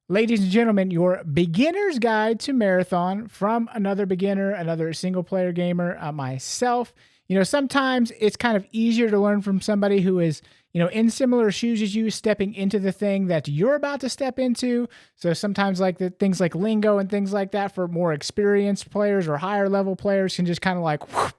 Ladies and gentlemen, your beginner's guide to Marathon from another beginner, another single player gamer, myself. Sometimes it's kind of easier to learn from somebody who is, in similar shoes as you, stepping into the thing that you're about to step into. So sometimes like the things like lingo and things like that for more experienced players or higher level players can just kind of like whoop,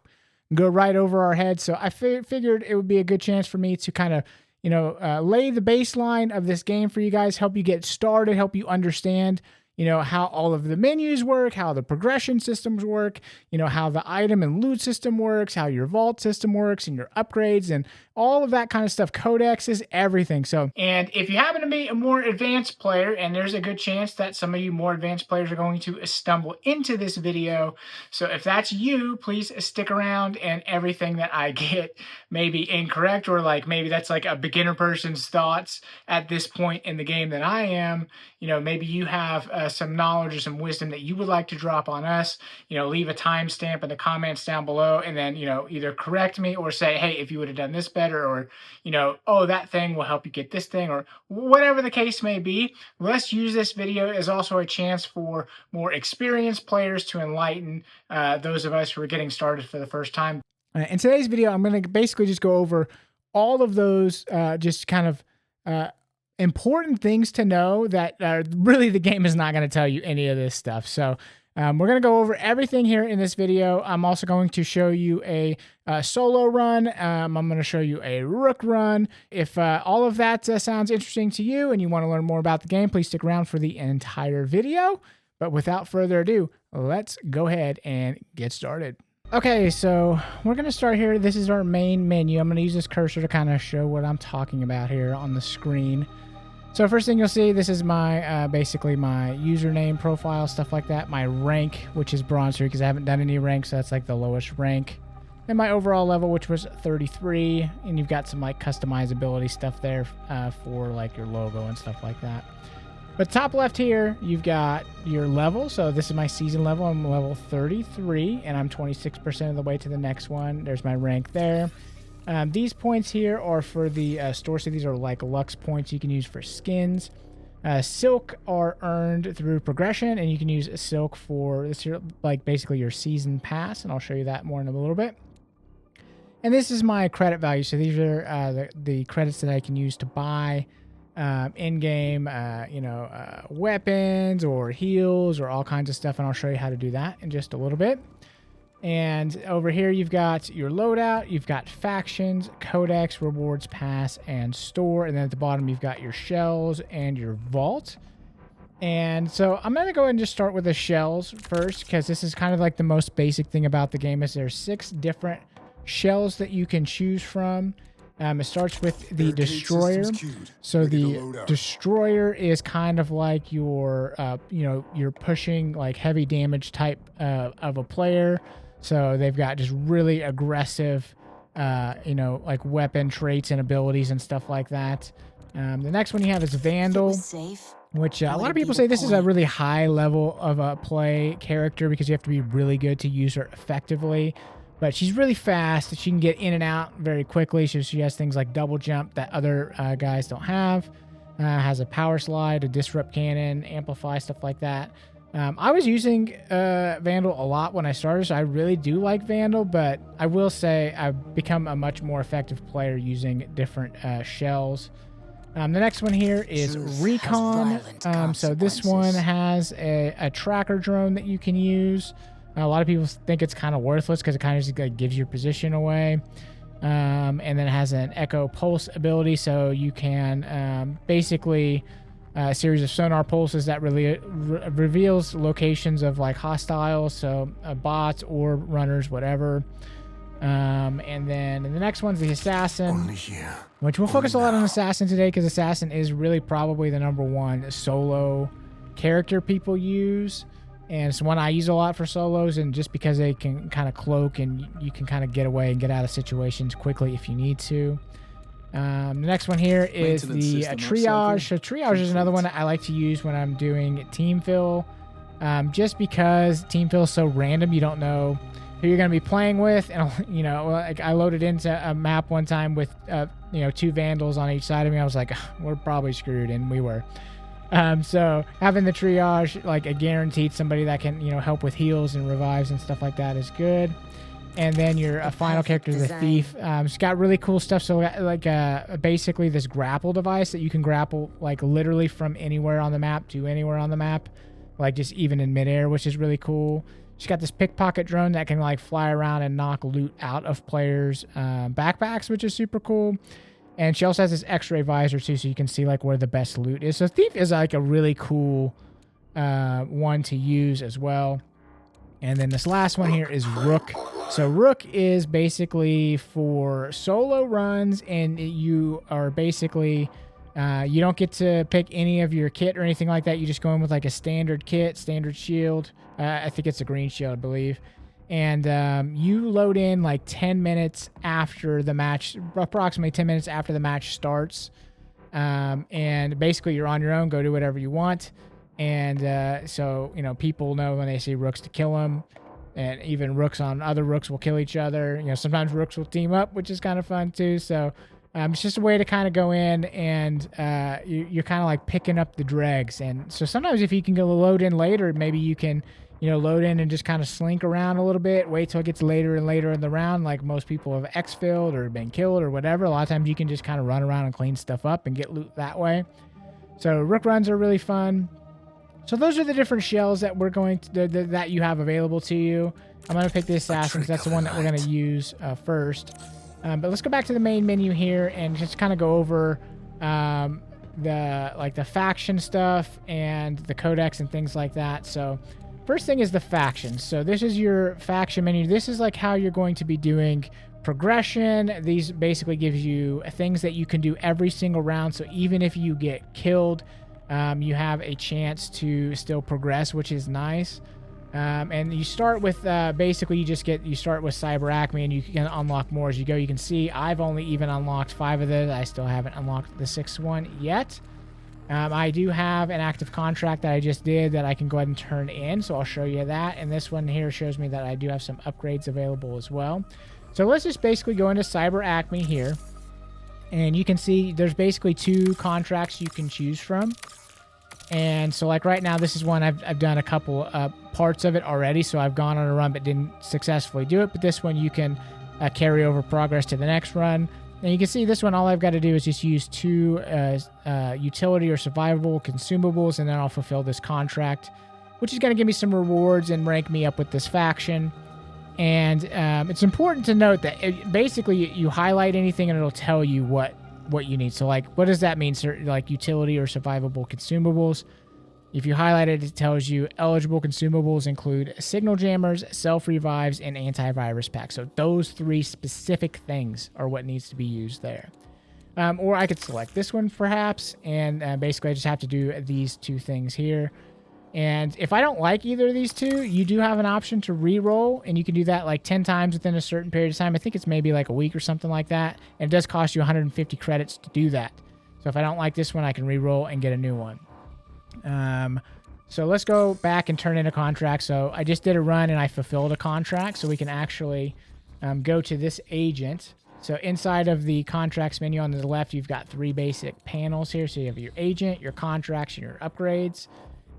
go right over our heads. So I figured it would be a good chance for me to kind of lay the baseline of this game for you guys, help you get started, help you understand, how all of the menus work, how the progression systems work, how the item and loot system works, how your vault system works and your upgrades and all of that kind of stuff, codexes, everything. So, and if you happen to be a more advanced player, and there's a good chance that some of you more advanced players are going to stumble into this video. So if that's you, please stick around, and everything that I get may be incorrect, or like maybe that's like a beginner person's thoughts at this point in the game that I am. Maybe you have some knowledge or some wisdom that you would like to drop on us. Leave a timestamp in the comments down below, and then, either correct me or say, hey, if you would have done this better, or, oh, that thing will help you get this thing, or whatever the case may be. Let's use this video as also a chance for more experienced players to enlighten those of us who are getting started for the first time. In today's video, I'm going to basically just go over all of those just kind of important things to know that really the game is not going to tell you any of this stuff. So we're going to go over everything here in this video. I'm also going to show you a solo run. I'm going to show you a Rook run. If all of that sounds interesting to you and you want to learn more about the game, please stick around for the entire video. But without further ado, let's go ahead and get started. Okay, so we're going to start here. This is our main menu. I'm going to use this cursor to kind of show what I'm talking about here on the screen. So first thing you'll see, this is my basically my username, profile, stuff like that. My rank, which is bronze 3 because I haven't done any ranks, so that's like the lowest rank. And my overall level, which was 33. And you've got some like customizability stuff there for like your logo and stuff like that. But top left here, you've got your level. So this is my season level. I'm level 33, and I'm 26% of the way to the next one. There's my rank there. These points here are for the store, so these are like Lux points you can use for skins. Silk are earned through progression, and you can use Silk for this here, like basically your season pass, and I'll show you that more in a little bit. And this is my credit value. So these are the credits that I can use to buy in-game, weapons or heals or all kinds of stuff, and I'll show you how to do that in just a little bit. And over here, you've got your loadout, you've got factions, codex, rewards, pass, and store. And then at the bottom, you've got your shells and your vault. And so I'm going to go ahead and just start with the shells first, because this is kind of like the most basic thing about the game is there's 6 different shells that you can choose from. It starts with the destroyer. So the destroyer is kind of like your, you're pushing like heavy damage type of a player. So they've got just really aggressive, like weapon traits and abilities and stuff like that. The next one you have is Vandal, which a lot of people say this is a really high level of a play character because you have to be really good to use her effectively. But she's really fast. She can get in and out very quickly. So she has things like double jump that other guys don't have. Has a power slide, a disrupt cannon, amplify, stuff like that. I was using Vandal a lot when I started, so I really do like Vandal, but I will say I've become a much more effective player using different shells. The next one here is Recon. So this one has a tracker drone that you can use. A lot of people think it's kind of worthless because it kind of just like gives your position away. And then it has an Echo Pulse ability, so you can basically a series of sonar pulses that really reveals locations of like hostiles, so bots or runners, whatever. And then the next one's the Assassin, which we'll focus a lot on Assassin today because Assassin is really probably the #1 solo character people use. And it's one I use a lot for solos, and just because they can kind of cloak and you can kind of get away and get out of situations quickly if you need to. The next one here is the Triage. So Triage is another one that I like to use when I'm doing team fill, just because team fill is so random. You don't know who you're going to be playing with. And, like I loaded into a map one time with, 2 Vandals on each side of me. I was like, we're probably screwed, and we were. So having the triage, like a guaranteed somebody that can, help with heals and revives and stuff like that is good. And then your final character, the thief. It's got really cool stuff. So like basically this grapple device that you can grapple like literally from anywhere on the map to anywhere on the map, like just even in midair, which is really cool. She's got this pickpocket drone that can like fly around and knock loot out of players' backpacks, which is super cool. And she also has this X-ray visor too, so you can see like where the best loot is. So Thief is like a really cool one to use as well. And then this last one here is Rook. So Rook is basically for solo runs, and you are basically you don't get to pick any of your kit or anything like that. You just go in with like a standard kit, standard shield. I think it's a green shield, I believe. And you load in like 10 minutes after the match, approximately 10 minutes after the match starts. And basically you're on your own, go do whatever you want. And so, people know when they see Rooks to kill them. And even Rooks on other Rooks will kill each other. Sometimes Rooks will team up, which is kind of fun too. So it's just a way to kind of go in and you're kind of like picking up the dregs. And so sometimes if you can go load in later, maybe you can, load in and just kind of slink around a little bit, wait till it gets later and later in the round. Like most people have exfilled or been killed or whatever. A lot of times you can just kind of run around and clean stuff up and get loot that way. So Rook runs are really fun. So those are the different shells that we're going to, that you have available to you. I'm going to pick the Assassins. That's the one that we're going to use first. But let's go back to the main menu here and just kind of go over the faction stuff and the codex and things like that. So first thing is the factions. So this is your faction menu. This is like how you're going to be doing progression. These basically gives you things that you can do every single round. So even if you get killed, you have a chance to still progress, which is nice. And you start with basically you start with Cyber Acme, and you can unlock more as you go. You can see I've only even unlocked 5 of those. I still haven't unlocked the 6th one yet. I do have an active contract that I just did that I can go ahead and turn in, so I'll show you that. And this one here shows me that I do have some upgrades available as well. So let's just basically go into Cyber Acme here. And you can see there's basically 2 contracts you can choose from. And so like right now, this is one I've done a couple parts of it already. So I've gone on a run but didn't successfully do it. But this one you can carry over progress to the next run. And you can see this one, all I've got to do is just use 2 utility or survivable consumables, and then I'll fulfill this contract, which is going to give me some rewards and rank me up with this faction. And it's important to note that basically you highlight anything and it'll tell you what you need. So like, what does that mean? Like utility or survivable consumables. If you highlight it, it tells you eligible consumables include signal jammers, self-revives, and antivirus packs. So those 3 specific things are what needs to be used there. Or I could select this one perhaps, and basically I just have to do these 2 things here. And if I don't like either of these 2, you do have an option to re-roll, and you can do that like 10 times within a certain period of time. I think it's maybe like a week or something like that. And it does cost you 150 credits to do that. So if I don't like this one, I can re-roll and get a new one. So let's go back and turn in a contract. So I just did a run and I fulfilled a contract, so we can actually go to this agent. So inside of the contracts menu on the left, you've got 3 basic panels here. So you have your agent, your contracts, and your upgrades.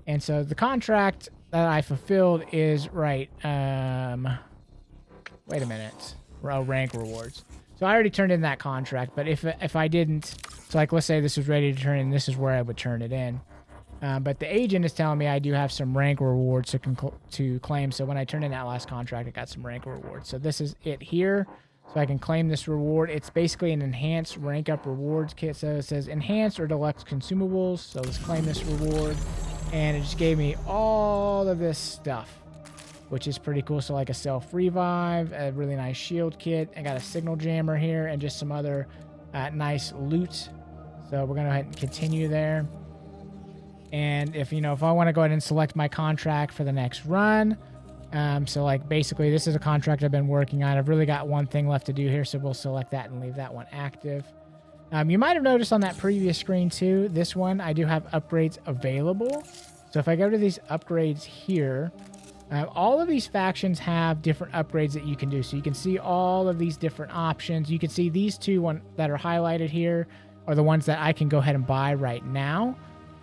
And so the contract that I fulfilled is right. Wait a minute. Rank rewards. So I already turned in that contract, but if I didn't, so like let's say this was ready to turn in, this is where I would turn it in. But the agent is telling me I do have some rank rewards to claim. So when I turned in that last contract, I got some rank rewards. So this is it here. So I can claim this reward. It's basically an enhanced rank up rewards kit. So it says enhanced or deluxe consumables. So let's claim this reward. And it just gave me all of this stuff, which is pretty cool. So like a self-revive, a really nice shield kit. I got a signal jammer here and just some other nice loot. So we're going to go ahead and continue there. And if I want to go ahead and select my contract for the next run. So like basically this is a contract I've been working on. I've really got one thing left to do here. So we'll select that and leave that one active. You might have noticed on that previous screen too, this one, I do have upgrades available. So if I go to these upgrades here, all of these factions have different upgrades that you can do. So you can see all of these different options. You can see these 2 that are highlighted here are the ones that I can go ahead and buy right now.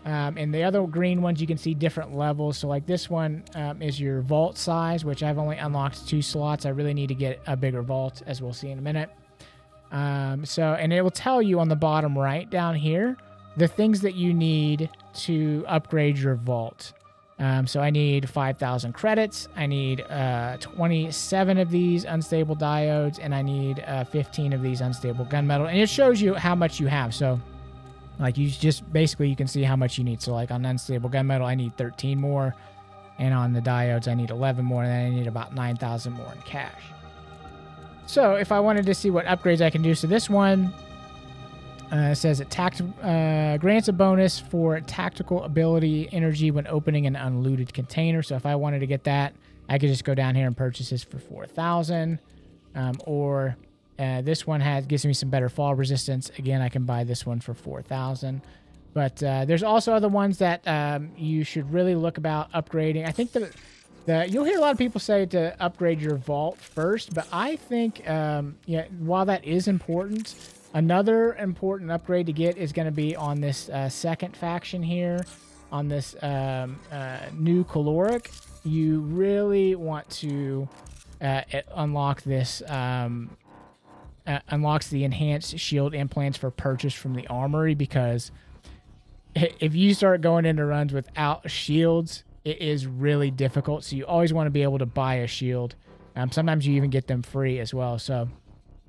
And the other green ones, you can see different levels. So like this one is your vault size, which I've only unlocked 2 slots. I really need to get a bigger vault, as we'll see in a minute. And it will tell you on the bottom right down here, the things that you need to upgrade your vault. So I need 5,000 credits. I need 27 of these unstable diodes, and I need 15 of these unstable gunmetal. And it shows you how much you have. So like you can see how much you need. So like on unstable gunmetal, I need 13 more. And on the diodes, I need 11 more. And then I need about 9,000 more in cash. So if I wanted to see what upgrades I can do, so this one says it grants a bonus for tactical ability energy when opening an unlooted container. So if I wanted to get that, I could just go down here and purchase this for 4,000. This one gives me some better fall resistance. Again, I can buy this one for 4,000. But there's also other ones that you should really look about upgrading. I think you'll hear a lot of people say to upgrade your vault first, but I think while that is important, another important upgrade to get is going to be on this second faction here, on this new caloric. You really want to unlock this. Unlocks the enhanced shield implants for purchase from the armory, because if you start going into runs without shields, it is really difficult. So you always want to be able to buy a shield. Sometimes you even get them free as well. So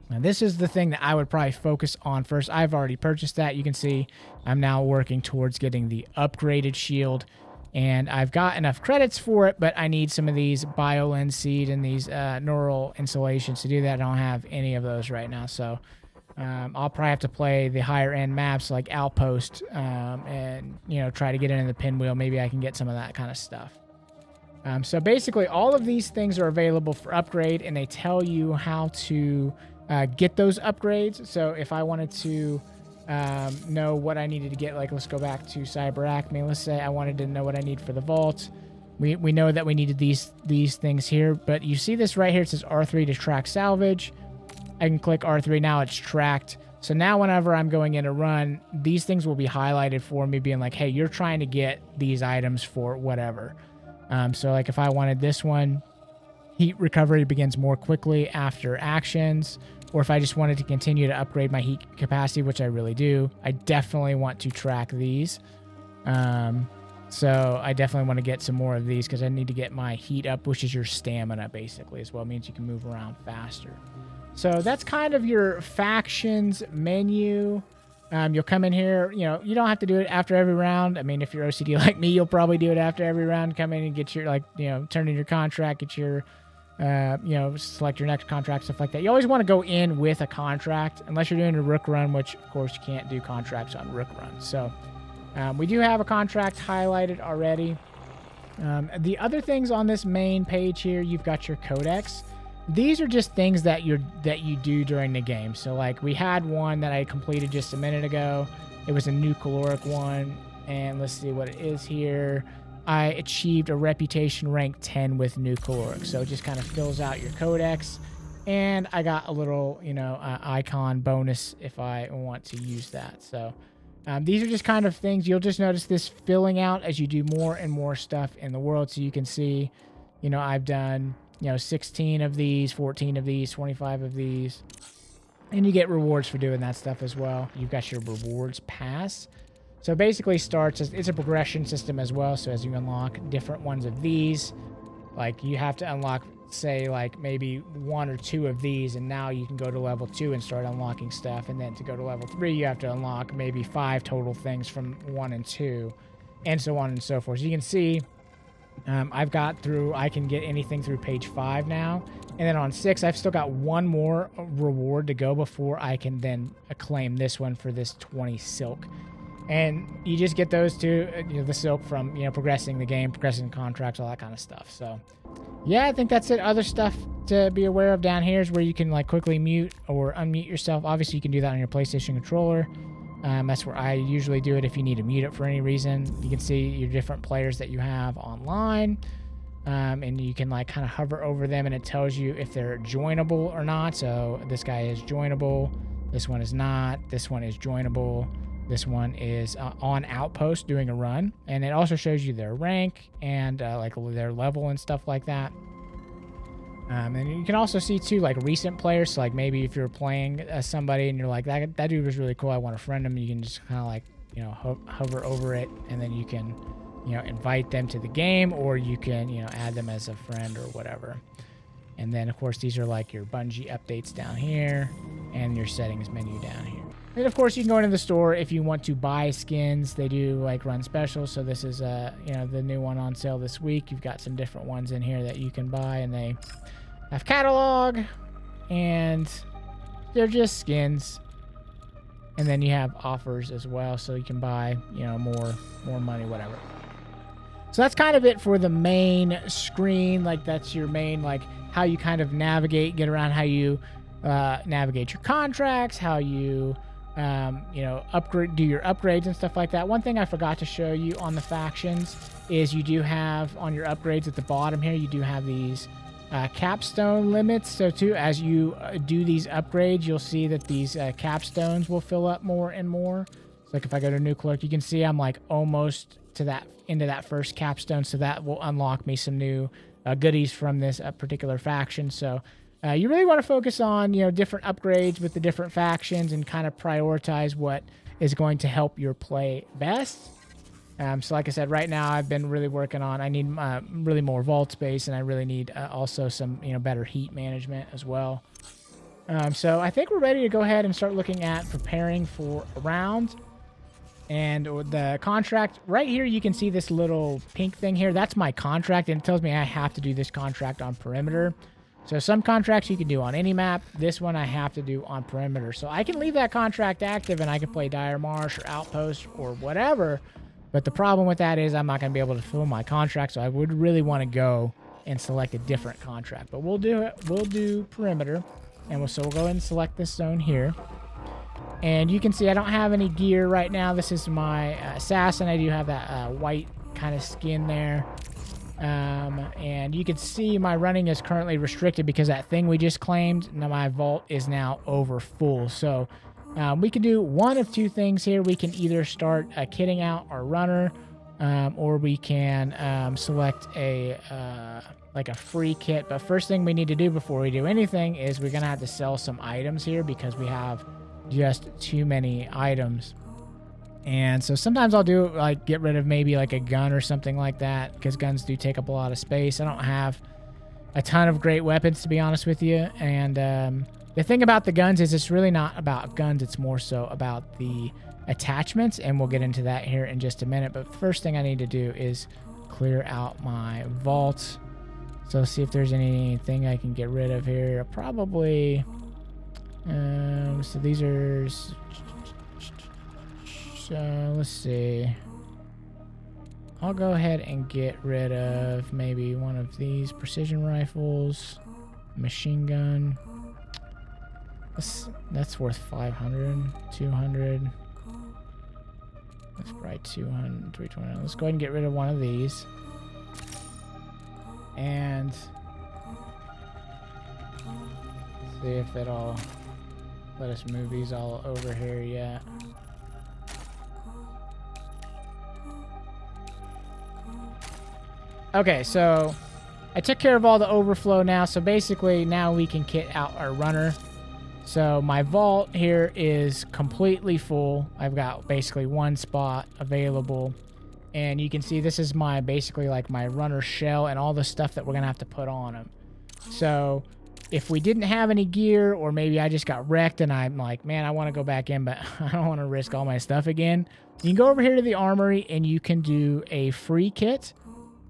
this is the thing that I would probably focus on first. I've already purchased that. You can see I'm now working towards getting the upgraded shield. And I've got enough credits for it, but I need some of these BioLens seed and these neural insulations to do that. I don't have any of those right now. So I'll probably have to play the higher end maps like Outpost and, try to get into the Pinwheel. Maybe I can get some of that kind of stuff. So basically all of these things are available for upgrade, and they tell you how to get those upgrades. So if I wanted to know what I needed to get, like let's go back to Cyber Acme. Let's say I wanted to know what I need for the vault. We know that we needed these things here, but you see this right here. It says R3 to track salvage. I can click R3. Now it's tracked. So now whenever I'm going in a run, these things will be highlighted for me, being like, hey, you're trying to get these items for whatever. So like if I wanted this one, heat recovery begins more quickly after actions. Or if I just wanted to continue to upgrade my heat capacity, which I really do, I definitely want to track these. So I definitely want to get some more of these because I need to get my heat up, which is your stamina basically as well. It means you can move around faster. So that's kind of your factions menu. You'll come in here, you don't have to do it after every round. I mean, if you're OCD like me, you'll probably do it after every round. Come in and get your, turn in your contract, get your, select your next contract, stuff like that. You always want to go in with a contract, unless you're doing a Rook run, which of course you can't do contracts on Rook runs. So we do have a contract highlighted already. The other things on this main page here, you've got your codex. These are just things that you do during the game. So like we had one that I completed just a minute ago. It was a new caloric one, and let's see what it is here. I achieved a reputation rank 10 with new caloric. So it just kind of fills out your codex, and I got a little, icon bonus if I want to use that. So these are just kind of things. You'll just notice this filling out as you do more and more stuff in the world. So you can see, I've done 16 of these, 14 of these, 25 of these. And you get rewards for doing that stuff as well. You've got your rewards pass. So basically it's a progression system as well. So as you unlock different ones of these, like you have to unlock, say, like maybe 1 or 2 of these, and now you can go to level 2 and start unlocking stuff. And then to go to level 3, you have to unlock maybe 5 total things from 1 and 2, and so on and so forth. So you can see I can get anything through page 5 now. And then on 6, I've still got 1 more reward to go before I can then claim this one for this 20 silk. And you just get those two, the silk from, progressing the game, progressing contracts, all that kind of stuff. So, yeah, I think that's it. Other stuff to be aware of down here is where you can quickly mute or unmute yourself. Obviously, you can do that on your PlayStation controller. That's where I usually do it if you need to mute it for any reason. You can see your different players that you have online. And you can kind of hover over them, and it tells you if they're joinable or not. So this guy is joinable. This one is not. This one is joinable. This one is on Outpost doing a run, and it also shows you their rank and like their level and stuff like that. And you can also see too like recent players. So like maybe if you're playing somebody and you're like that dude was really cool, I want to friend him. You can just kind of like hover over it, and then you can invite them to the game, or you can add them as a friend or whatever. And then of course these are like your Bungie updates down here, and your settings menu down here. And of course you can go into the store if you want to buy skins. They do like run specials. So this is the new one on sale this week. You've got some different ones in here that you can buy, and they have catalog, and they're just skins. And then you have offers as well, so you can buy more money, whatever. So that's kind of it for the main screen. Like that's your main like how you kind of navigate, get around, how you navigate your contracts, how you do your upgrades and stuff like that. One thing I forgot to show you on the factions is you do have on your upgrades at the bottom here, you do have these capstone limits. So too, as you do these upgrades, you'll see that these capstones will fill up more and more. So like if I go to new clerk, you can see I'm like almost to that into that first capstone. So that will unlock me some new goodies from this particular faction. So you really want to focus on different upgrades with the different factions and kind of prioritize what is going to help your play best. So like I said, right now I've been really working on, I need really more vault space, and I really need also some better heat management as well. So I think we're ready to go ahead and start looking at preparing for a round. And the contract right here, you can see this little pink thing here. That's my contract, and it tells me I have to do this contract on perimeter. So some contracts you can do on any map. This one I have to do on perimeter. So I can leave that contract active and I can play Dire Marsh or Outpost or whatever. But the problem with that is I'm not going to be able to fill my contract. So I would really want to go and select a different contract. But we'll do it. We'll do perimeter. And we'll go ahead and select this zone here. And you can see I don't have any gear right now. This is my assassin. I do have that white kind of skin there. And you can see my running is currently restricted because that thing we just claimed, now my vault is now over full. So we can do one of two things here. We can either start kitting out our runner, or we can select a like a free kit. But first thing we need to do before we do anything is we're going to have to sell some items here because we have just too many items. And so sometimes I'll do like get rid of maybe like a gun or something like that, because guns do take up a lot of space. I don't have a ton of great weapons, to be honest with you. And the thing about the guns is it's really not about guns. It's more so about the attachments, and we'll get into that here in just a minute. But the first thing I need to do is clear out my vault. So see if there's anything I can get rid of here. Probably so these are, so let's see, I'll go ahead and get rid of maybe one of these precision rifles, machine gun. That's worth 500, 200. That's probably 200, 320. Let's go ahead and get rid of one of these. And see if it'll let us move these all over here yet. Okay, so I took care of all the overflow now. So basically now we can kit out our runner. So my vault here is completely full. I've got basically one spot available. And you can see this is my basically like my runner shell and all the stuff that we're going to have to put on him. So if we didn't have any gear, or maybe I just got wrecked and I'm like, man, I want to go back in, but I don't want to risk all my stuff again. You can go over here to the armory and you can do a free kit.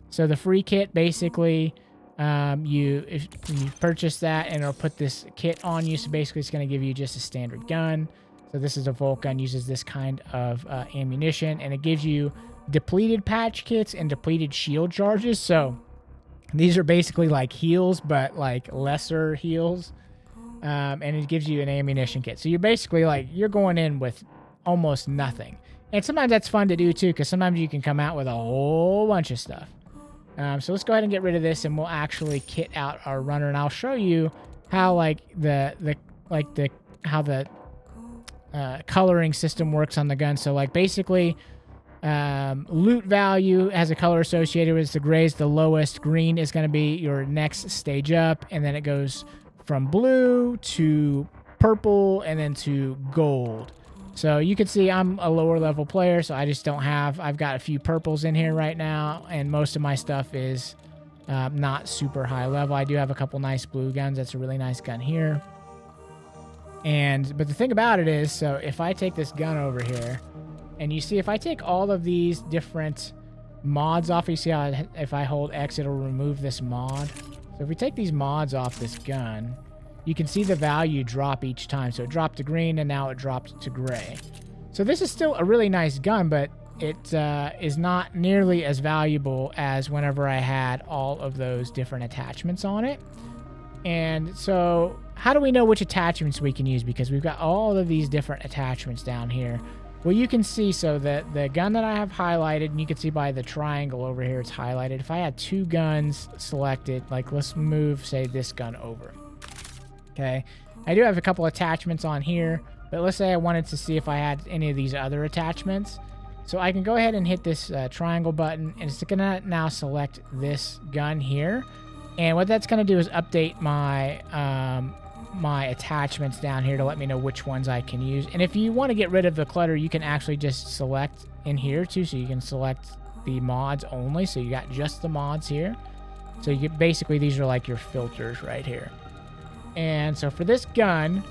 So the free kit, basically, if you purchase that and it'll put this kit on you. So basically it's going to give you just a standard gun. So this is a Volt gun, uses this kind of ammunition, and it gives you depleted patch kits and depleted shield charges. So these are basically like heals, but like lesser heals. And it gives you an ammunition kit. So you're basically like, you're going in with almost nothing. And sometimes that's fun to do too, because sometimes you can come out with a whole bunch of stuff. So let's go ahead and get rid of this, and we'll actually kit out our runner, and I'll show you how like how the coloring system works on the gun. So like basically loot value has a color associated with it. The gray is the lowest. Green is going to be your next stage up. And then it goes from blue to purple and then to gold. So you can see I'm a lower level player, so I just don't have, I've got a few purples in here right now, and most of my stuff is not super high level. I do have a couple nice blue guns. That's a really nice gun here. But the thing about it is, so if I take this gun over here, and you see if I take all of these different mods off, you see how if I hold X, it'll remove this mod. So if we take these mods off this gun, you can see the value drop each time. So it dropped to green, and now it dropped to gray. So this is still a really nice gun, but it is not nearly as valuable as whenever I had all of those different attachments on it. And so how do we know which attachments we can use? Because we've got all of these different attachments down here. Well, you can see, so that the gun that I have highlighted, and you can see by the triangle over here, it's highlighted. If I had two guns selected, like let's move, say, this gun over. Okay, I do have a couple attachments on here, but let's say I wanted to see if I had any of these other attachments. So I can go ahead and hit this triangle button, and it's going to now select this gun here. And what that's going to do is update my my attachments down here to let me know which ones I can use. And if you want to get rid of the clutter, you can actually just select in here too. So you can select the mods only. So you got just the mods here. So you get, basically these are like your filters right here. And so for this gun,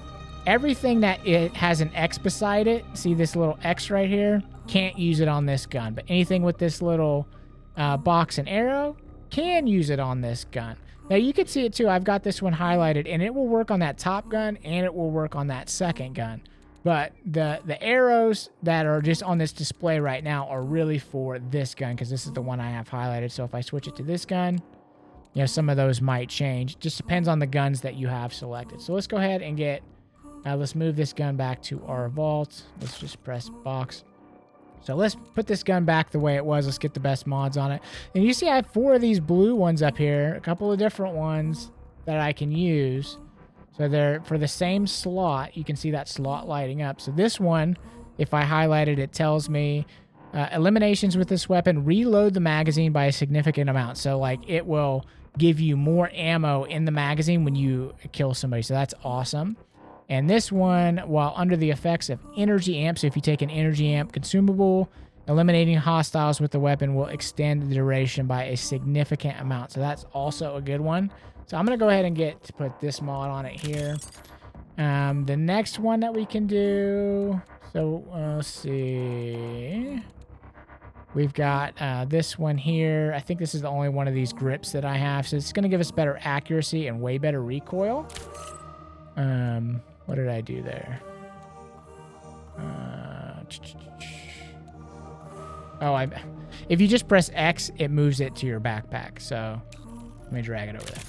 everything that it has an X beside it, see this little X right here, can't use it on this gun. But anything with this little box and arrow can use it on this gun. Now you can see it too. I've got this one highlighted, and it will work on that top gun, and it will work on that second gun. But the arrows that are just on this display right now are really for this gun, because this is the one I have highlighted. So if I switch it to this gun, you know, some of those might change. Just depends on the guns that you have selected. So let's go ahead and get, let's move this gun back to our vault. Let's just press box. So let's put this gun back the way it was. Let's get the best mods on it. And you see I have 4 of these blue ones up here, a couple of different ones that I can use. So they're for the same slot. You can see that slot lighting up. So this one, if I highlight it, it tells me eliminations with this weapon reload the magazine by a significant amount. So like it will give you more ammo in the magazine when you kill somebody. So that's awesome. And this one, while under the effects of energy amp, so if you take an energy amp consumable, eliminating hostiles with the weapon will extend the duration by a significant amount. So that's also a good one. So I'm going to go ahead and put this mod on it here. The next one that we can do, so let's see. We've got this one here. I think this is the only one of these grips that I have. So it's going to give us better accuracy and way better recoil. What did I do there? If you just press X, it moves it to your backpack. So let me drag it over there.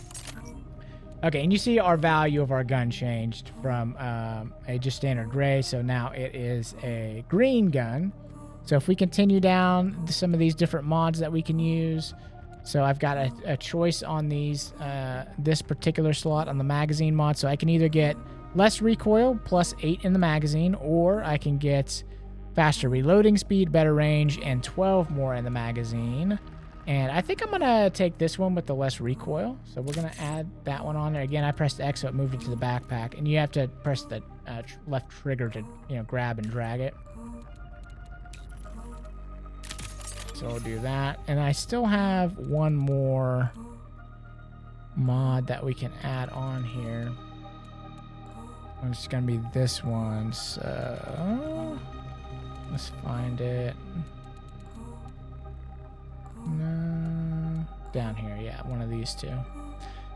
Okay, and you see our value of our gun changed from a just standard gray. So now it is a green gun. So if we continue down some of these different mods that we can use. So I've got a choice on these, this particular slot on the magazine mod. So I can either get less recoil, +8 in the magazine, or I can get faster reloading speed, better range, and 12 more in the magazine. And I think I'm going to take this one with the less recoil. So we're going to add that one on there. Again, I pressed X, so it moved it to the backpack. And you have to press the left trigger to, grab and drag it. So we'll do that. And I still have one more mod that we can add on here. It's going to be this one. So let's find it. No, down here. Yeah, one of these two.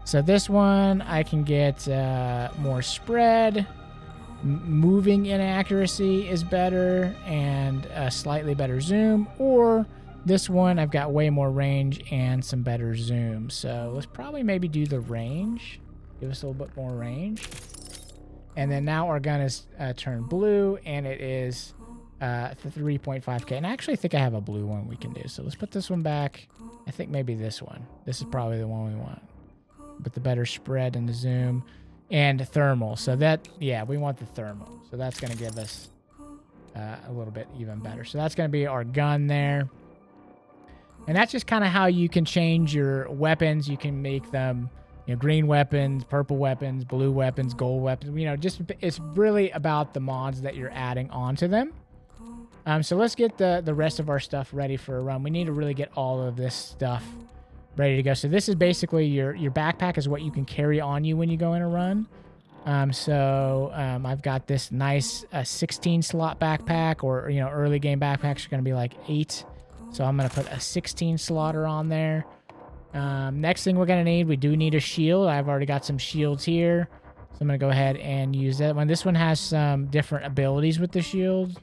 So this one, I can get more spread. Moving inaccuracy is better, and a slightly better zoom. Or this one, I've got way more range and some better zoom. So let's probably maybe do the range. Give us a little bit more range. And then now our gun is turned blue, and it is 3.5K. And I actually think I have a blue one we can do. So let's put this one back. I think maybe this one. This is probably the one we want. With the better spread and the zoom. and thermal. So that, yeah, we want the thermal. So that's going to give us a little bit even better. So that's going to be our gun there. And that's just kind of how you can change your weapons. You can make them, you know, green weapons, purple weapons, blue weapons, gold weapons. You know, just it's really about the mods that you're adding onto them. So let's get the rest of our stuff ready for a run. We need to really get all of this stuff ready to go. So this is basically your backpack is what you can carry on you when you go in a run. I've got this nice 16 slot backpack, or, you know, early game backpacks are going to be like 8. So I'm going to put a 16 slotter on there. Next thing we're going to need, we do need a shield. I've already got some shields here. So I'm going to go ahead and use that one. This one has some different abilities with the shield.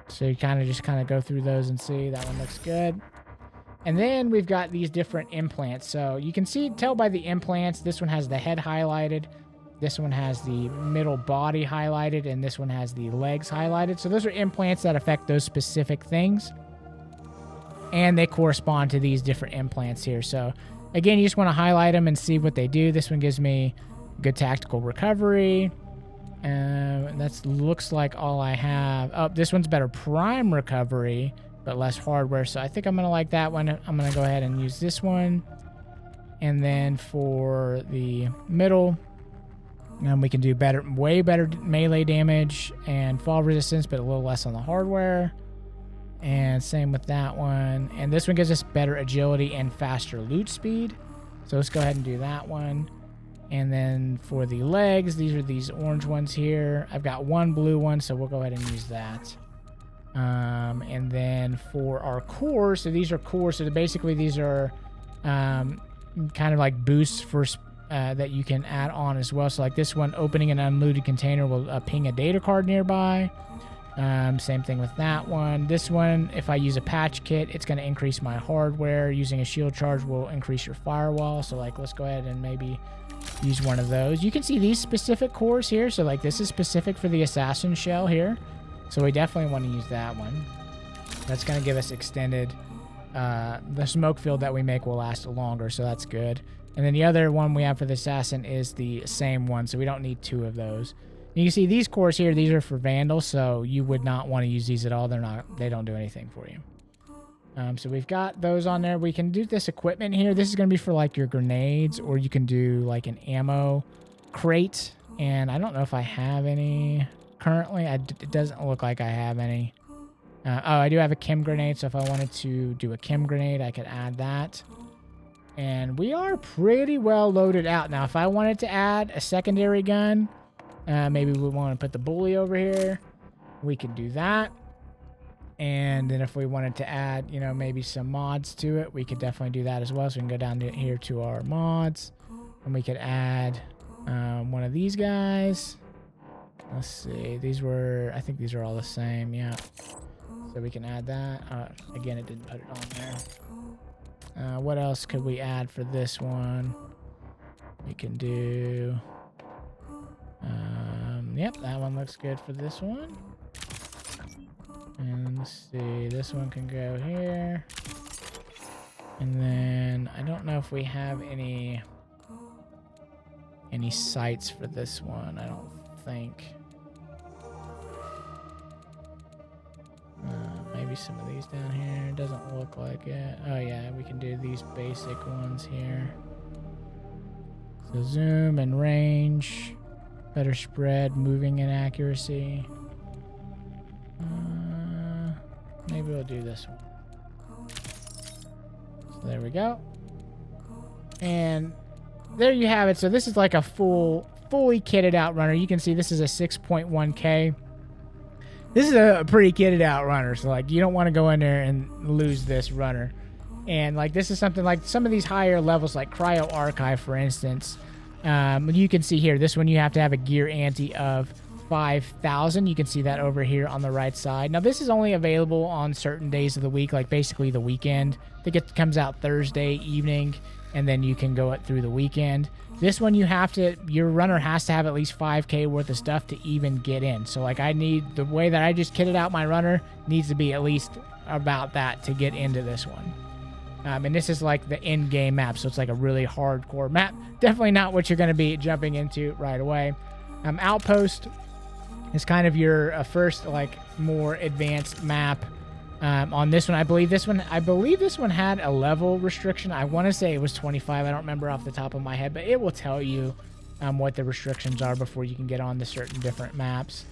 So you kind of go through those and see. That one looks good. And then we've got these different implants. So you can tell by the implants, this one has the head highlighted. This one has the middle body highlighted, and this one has the legs highlighted. So those are implants that affect those specific things. And they correspond to these different implants here. So again, you just want to highlight them and see what they do. This one gives me good tactical recovery. That looks like all I have. Oh, this one's better prime recovery, but less hardware. So I think I'm going to like that one. I'm going to go ahead and use this one. And then for the middle, we can do way better melee damage and fall resistance, but a little less on the hardware. And same with that one. And this one gives us better agility and faster loot speed. So let's go ahead and do that one. And then for the legs, these are these orange ones here. I've got one blue one, so we'll go ahead and use that. And then for our core, so these are core. So basically these are kind of like boosts for that you can add on as well. So like this one, opening an unlooted container will ping a data card nearby. Same thing with that one. This one, if I use a patch kit, it's going to increase my hardware. Using a shield charge will increase your firewall. So like, let's go ahead and maybe use one of those. You can see these specific cores here. So like this is specific for the assassin shell here. So we definitely want to use that one. That's going to give us extended, the smoke field that we make will last longer. So that's good. And then the other one we have for the assassin is the same one. So we don't need 2 of those. You can see these cores here, these are for Vandal, so you would not want to use these at all. They don't do anything for you. So we've got those on there. We can do this equipment here. This is going to be for like your grenades, or you can do like an ammo crate. And I don't know if I have any currently. It doesn't look like I have any. Oh, I do have a chem grenade, so if I wanted to do a chem grenade, I could add that. And we are pretty well loaded out. Now, if I wanted to add a secondary gun, maybe we want to put the bully over here. We could do that. And then if we wanted to add, you know, maybe some mods to it, we could definitely do that as well. So we can go down here to our mods, and we could add one of these guys. Let's see. I think these are all the same. Yeah. So we can add that. Again, it didn't put it on there. What else could we add for this one? We can do... Yep, that one looks good for this one. And let's see, this one can go here. And then I don't know if we have any sights for this one. I don't think. Maybe some of these down here. It doesn't look like it. Oh yeah, we can do these basic ones here. So zoom and range. Better spread, moving and accuracy. Maybe we'll do this one. So there we go. And there you have it. So this is like a fully kitted out runner. You can see this is a 6.1K. This is a pretty kitted out runner. So like you don't want to go in there and lose this runner. And like this is something like some of these higher levels like Cryo Archive, for instance. You can see here, this one you have to have a gear ante of 5,000. You can see that over here on the right side. Now this is only available on certain days of the week, like basically the weekend. I think it comes out Thursday evening, and then you can go it through the weekend. This one your runner has to have at least 5K worth of stuff to even get in. So like the way that I just kitted out my runner needs to be at least about that to get into this one. And this is like the end game map, so it's like a really hardcore map. Definitely not what you're going to be jumping into right away. Outpost is kind of your first like more advanced map. On this one, I believe this one had a level restriction. I want to say it was 25. I don't remember off the top of my head, but it will tell you what the restrictions are before you can get on the certain different maps.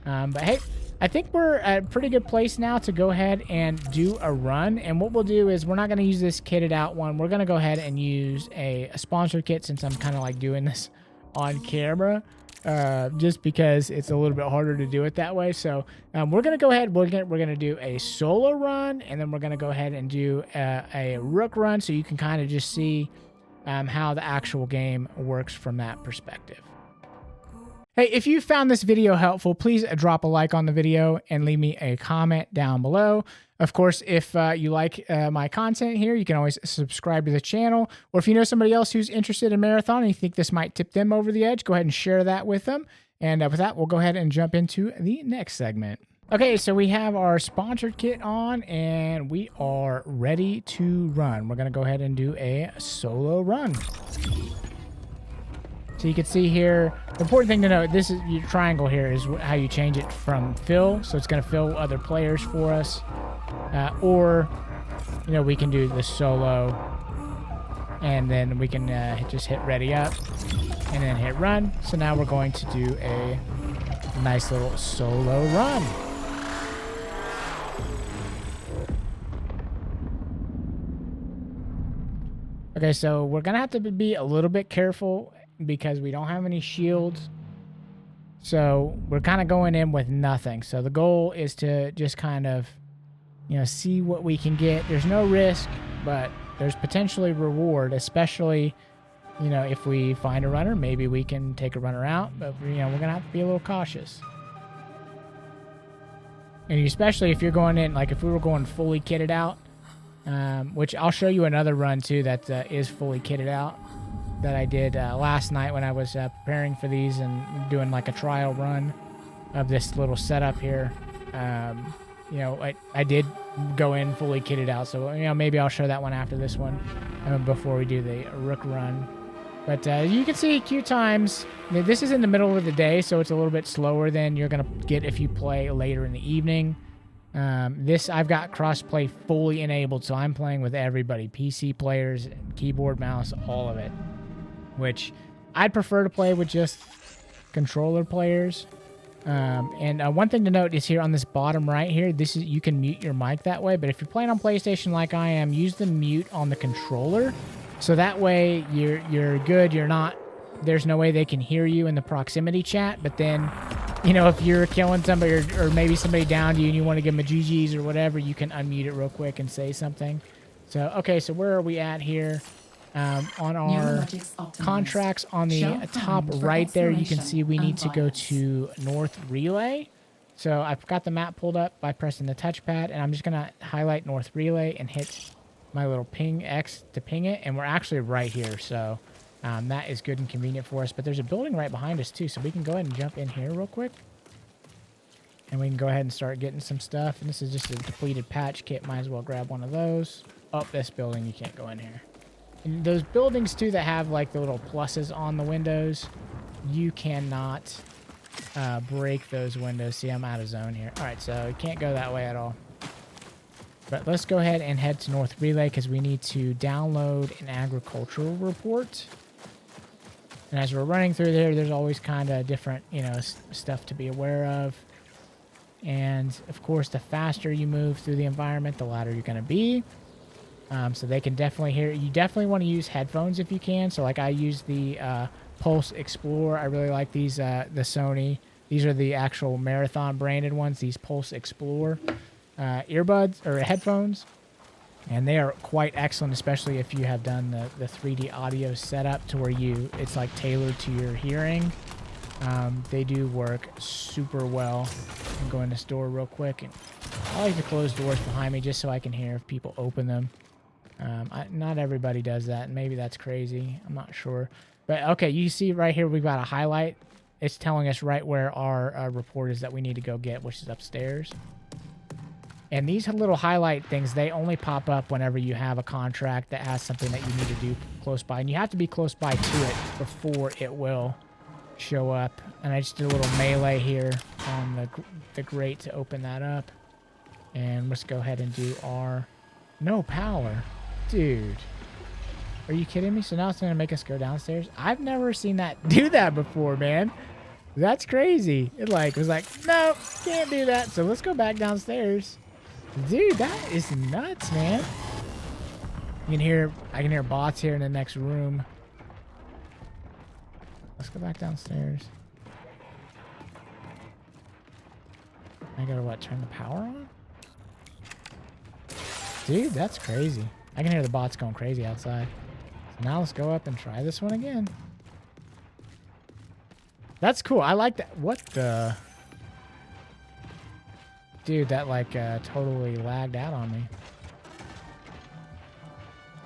But hey, I think we're at a pretty good place now to go ahead and do a run. And what we'll do is we're not going to use this kitted out one. We're going to go ahead and use a sponsored kit, since I'm kind of like doing this on camera, just because it's a little bit harder to do it that way. So we're going to go ahead. We're going to do a solo run, and then we're going to go ahead and do a Rook run, so you can kind of just see how the actual game works from that perspective. Hey, if you found this video helpful, please drop a like on the video and leave me a comment down below. Of course, if you like my content here, you can always subscribe to the channel. Or if you know somebody else who's interested in marathon and you think this might tip them over the edge, go ahead and share that with them. And with that, we'll go ahead and jump into the next segment. Okay, so we have our sponsored kit on, and we are ready to run. We're going to go ahead and do a solo run. So you can see here, the important thing to note, this is your triangle here is how you change it from fill. So it's going to fill other players for us. Or, you know, we can do the solo, and then we can just hit ready up and then hit run. So now we're going to do a nice little solo run. Okay, so we're going to have to be a little bit careful because we don't have any shields. So we're kind of going in with nothing. So the goal is to just kind of, you know, see what we can get. There's no risk, but there's potentially reward, especially, you know, if we find a runner, maybe we can take a runner out, but, you know, we're going to have to be a little cautious. And especially if you're going in, like if we were going fully kitted out, which I'll show you another run too that is fully kitted out that I did last night when I was preparing for these and doing like a trial run of this little setup here. You know, I did go in fully kitted out, so, you know, maybe I'll show that one after this one before we do the Rook run. But you can see queue times. This is in the middle of the day, so it's a little bit slower than you're going to get if you play later in the evening. This, I've got crossplay fully enabled, so I'm playing with everybody, PC players, keyboard, mouse, all of it. Which I'd prefer to play with just controller players. And one thing to note is here on this bottom right here, this is, you can mute your mic that way. But if you're playing on PlayStation like I am, use the mute on the controller. So that way you're good. You're not, there's no way they can hear you in the proximity chat. But then, you know, if you're killing somebody or maybe somebody downed you and you want to give them a GG's or whatever, you can unmute it real quick and say something. So, okay, so where are we at here? On our contracts on the top right there, you can see we need to go to North Relay. So I've got the map pulled up by pressing the touchpad, and I'm just going to highlight North Relay and hit my little ping X to ping it, and we're actually right here. So that is good and convenient for us. But there's a building right behind us too, so we can go ahead and jump in here real quick. And we can go ahead and start getting some stuff. And this is just a depleted patch kit. Might as well grab one of those. Oh, this building, you can't go in here. And those buildings, too, that have, like, the little pluses on the windows, you cannot break those windows. See, I'm out of zone here. All right, so you can't go that way at all. But let's go ahead and head to North Relay because we need to download an agricultural report. And as we're running through there, there's always kind of different, you know, stuff to be aware of. And, of course, the faster you move through the environment, the louder you're going to be. So they can definitely hear. You definitely want to use headphones if you can. So like I use the Pulse Explorer. I really like these, the Sony. These are the actual Marathon branded ones, these Pulse Explorer earbuds or headphones. And they are quite excellent, especially if you have done the 3D audio setup to where it's like tailored to your hearing. They do work super well. I'm going to this door real quick. And I like to close doors behind me just so I can hear if people open them. Not everybody does that, and maybe that's crazy. I'm not sure. But, okay, you see right here we've got a highlight. It's telling us right where our report is that we need to go get, which is upstairs. And these little highlight things, they only pop up whenever you have a contract that has something that you need to do close by. And you have to be close by to it before it will show up. And I just did a little melee here on the grate to open that up. And let's go ahead and do our... No power. Dude. Are you kidding me? So now it's going to make us go downstairs? I've never seen that do that before, man. That's crazy. It was like, no, can't do that. So let's go back downstairs. Dude, that is nuts, man. I can hear bots here in the next room. Let's go back downstairs. I gotta what, turn the power on? Dude, that's crazy. I can hear the bots going crazy outside. So now let's go up and try this one again. That's cool. I like that. What the... Dude, that totally lagged out on me.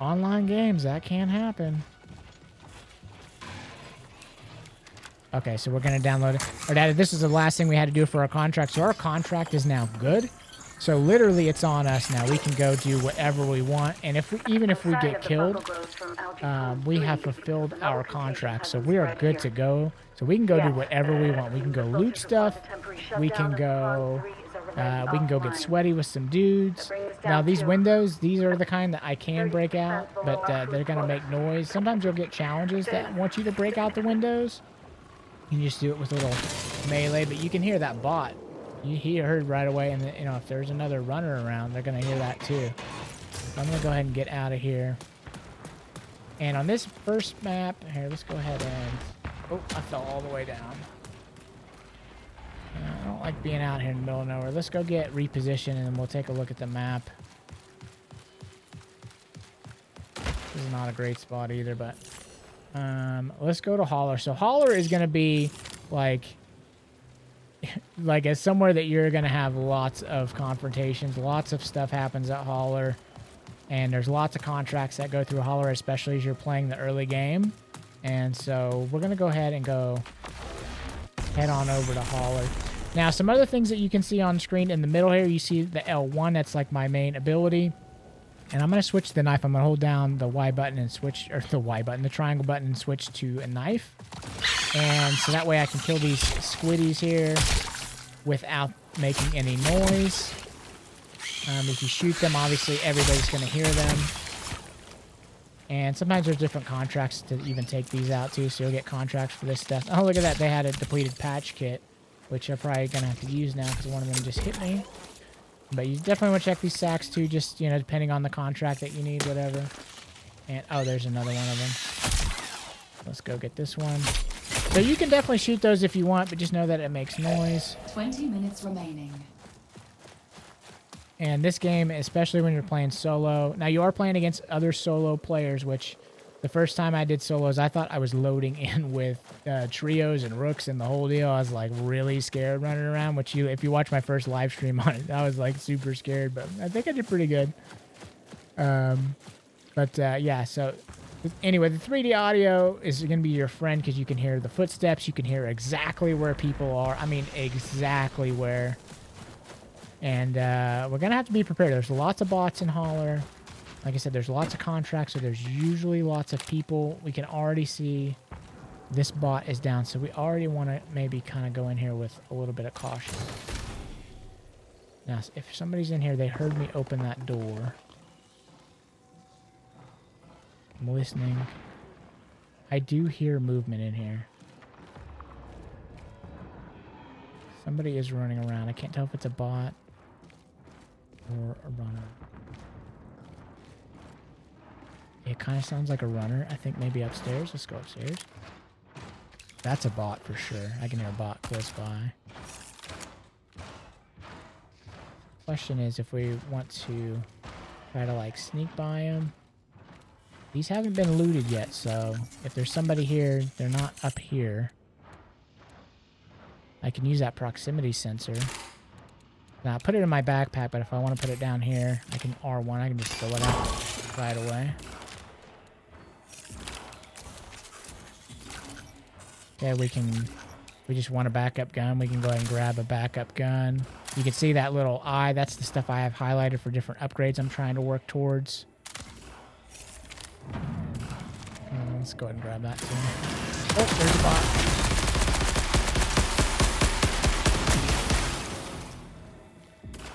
Online games, that can't happen. Okay, so we're going to download it. Or Dad, this is the last thing we had to do for our contract. So our contract is now good. So literally it's on us now. We can go do whatever we want. And even if we get killed, we have fulfilled our contract. So we are good to go. So we can go do whatever we want. We can go loot stuff. We can go get sweaty with some dudes. Now these windows, these are the kind that I can break out, but they're going to make noise. Sometimes you'll get challenges that want you to break out the windows. You can just do it with a little melee, but you can hear that bot. He heard right away, and if there's another runner around, they're going to hear that too. So I'm going to go ahead and get out of here. And on this first map, here, let's go ahead and... Oh, I fell all the way down. I don't like being out here in the middle of nowhere. Let's go get repositioned, and then we'll take a look at the map. This is not a great spot either, but... let's go to Holler. So Holler is going to be, as somewhere that you're going to have lots of confrontations. Lots of stuff happens at Holler. And there's lots of contracts that go through Holler, especially as you're playing the early game. And so we're going to go ahead and head on over to Holler. Now, some other things that you can see on screen in the middle here, you see the L1. That's like my main ability. And I'm going to switch the knife. I'm going to hold down the Y button and switch, or the Y button, the triangle button, and switch to a knife. And so that way I can kill these squiddies here without making any noise. If you shoot them, obviously everybody's going to hear them. And sometimes there's different contracts to even take these out too, so you'll get contracts for this stuff. Oh, look at that. They had a depleted patch kit, which I'm probably going to have to use now because one of them just hit me. But you definitely want to check these sacks too, just, depending on the contract that you need, whatever. And, oh, there's another one of them. Let's go get this one. So you can definitely shoot those if you want, but just know that it makes noise. 20 minutes remaining. And this game, especially when you're playing solo... Now, you are playing against other solo players, which the first time I did solos, I thought I was loading in with trios and rooks and the whole deal. I was, really scared running around, which if you watch my first live stream on it, I was, super scared. But I think I did pretty good. Yeah, so... Anyway, the 3D audio is going to be your friend because you can hear the footsteps. You can hear exactly where people are. I mean, exactly where... And we're going to have to be prepared. There's lots of bots in Holler. Like I said, there's lots of contracts, so there's usually lots of people. We can already see this bot is down, so we already want to maybe kind of go in here with a little bit of caution. Now, if somebody's in here, they heard me open that door. I'm listening. I do hear movement in here. Somebody is running around. I can't tell if it's a bot or a runner. It kind of sounds like a runner. I think maybe upstairs. Let's go upstairs. That's a bot for sure. I can hear a bot close by. Question is if we want to try to sneak by him. These haven't been looted yet, so if there's somebody here, they're not up here. I can use that proximity sensor. Now, I put it in my backpack, but if I want to put it down here, I can R1. I can just throw it out right away. Yeah, we just want a backup gun. We can go ahead and grab a backup gun. You can see that little eye. That's the stuff I have highlighted for different upgrades I'm trying to work towards. Let's go ahead and grab that too. Oh, there's a bot.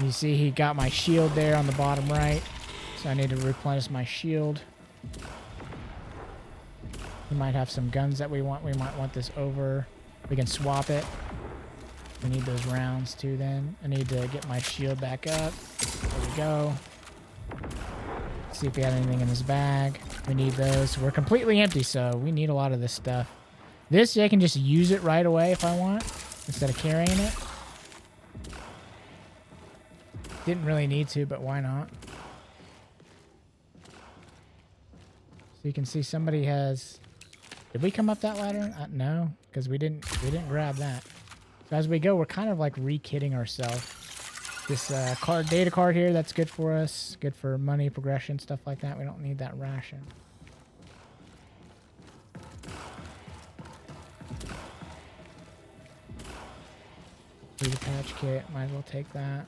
You see he got my shield there on the bottom right. So I need to replenish my shield. We might have some guns that we want. We might want this over. We can swap it. We need those rounds too then. I need to get my shield back up. There we go. See if we have anything in this bag. We need those. We're completely empty, so we need a lot of this stuff. This, I can just use it right away if I want, instead of carrying it. Didn't really need to, but why not? So you can see somebody has... Did we come up that ladder? No, because we didn't grab that. So as we go, we're kind of like re-kitting ourselves. This data card here, that's good for us. Good for money, progression, stuff like that. We don't need that ration. Data patch kit, might as well take that.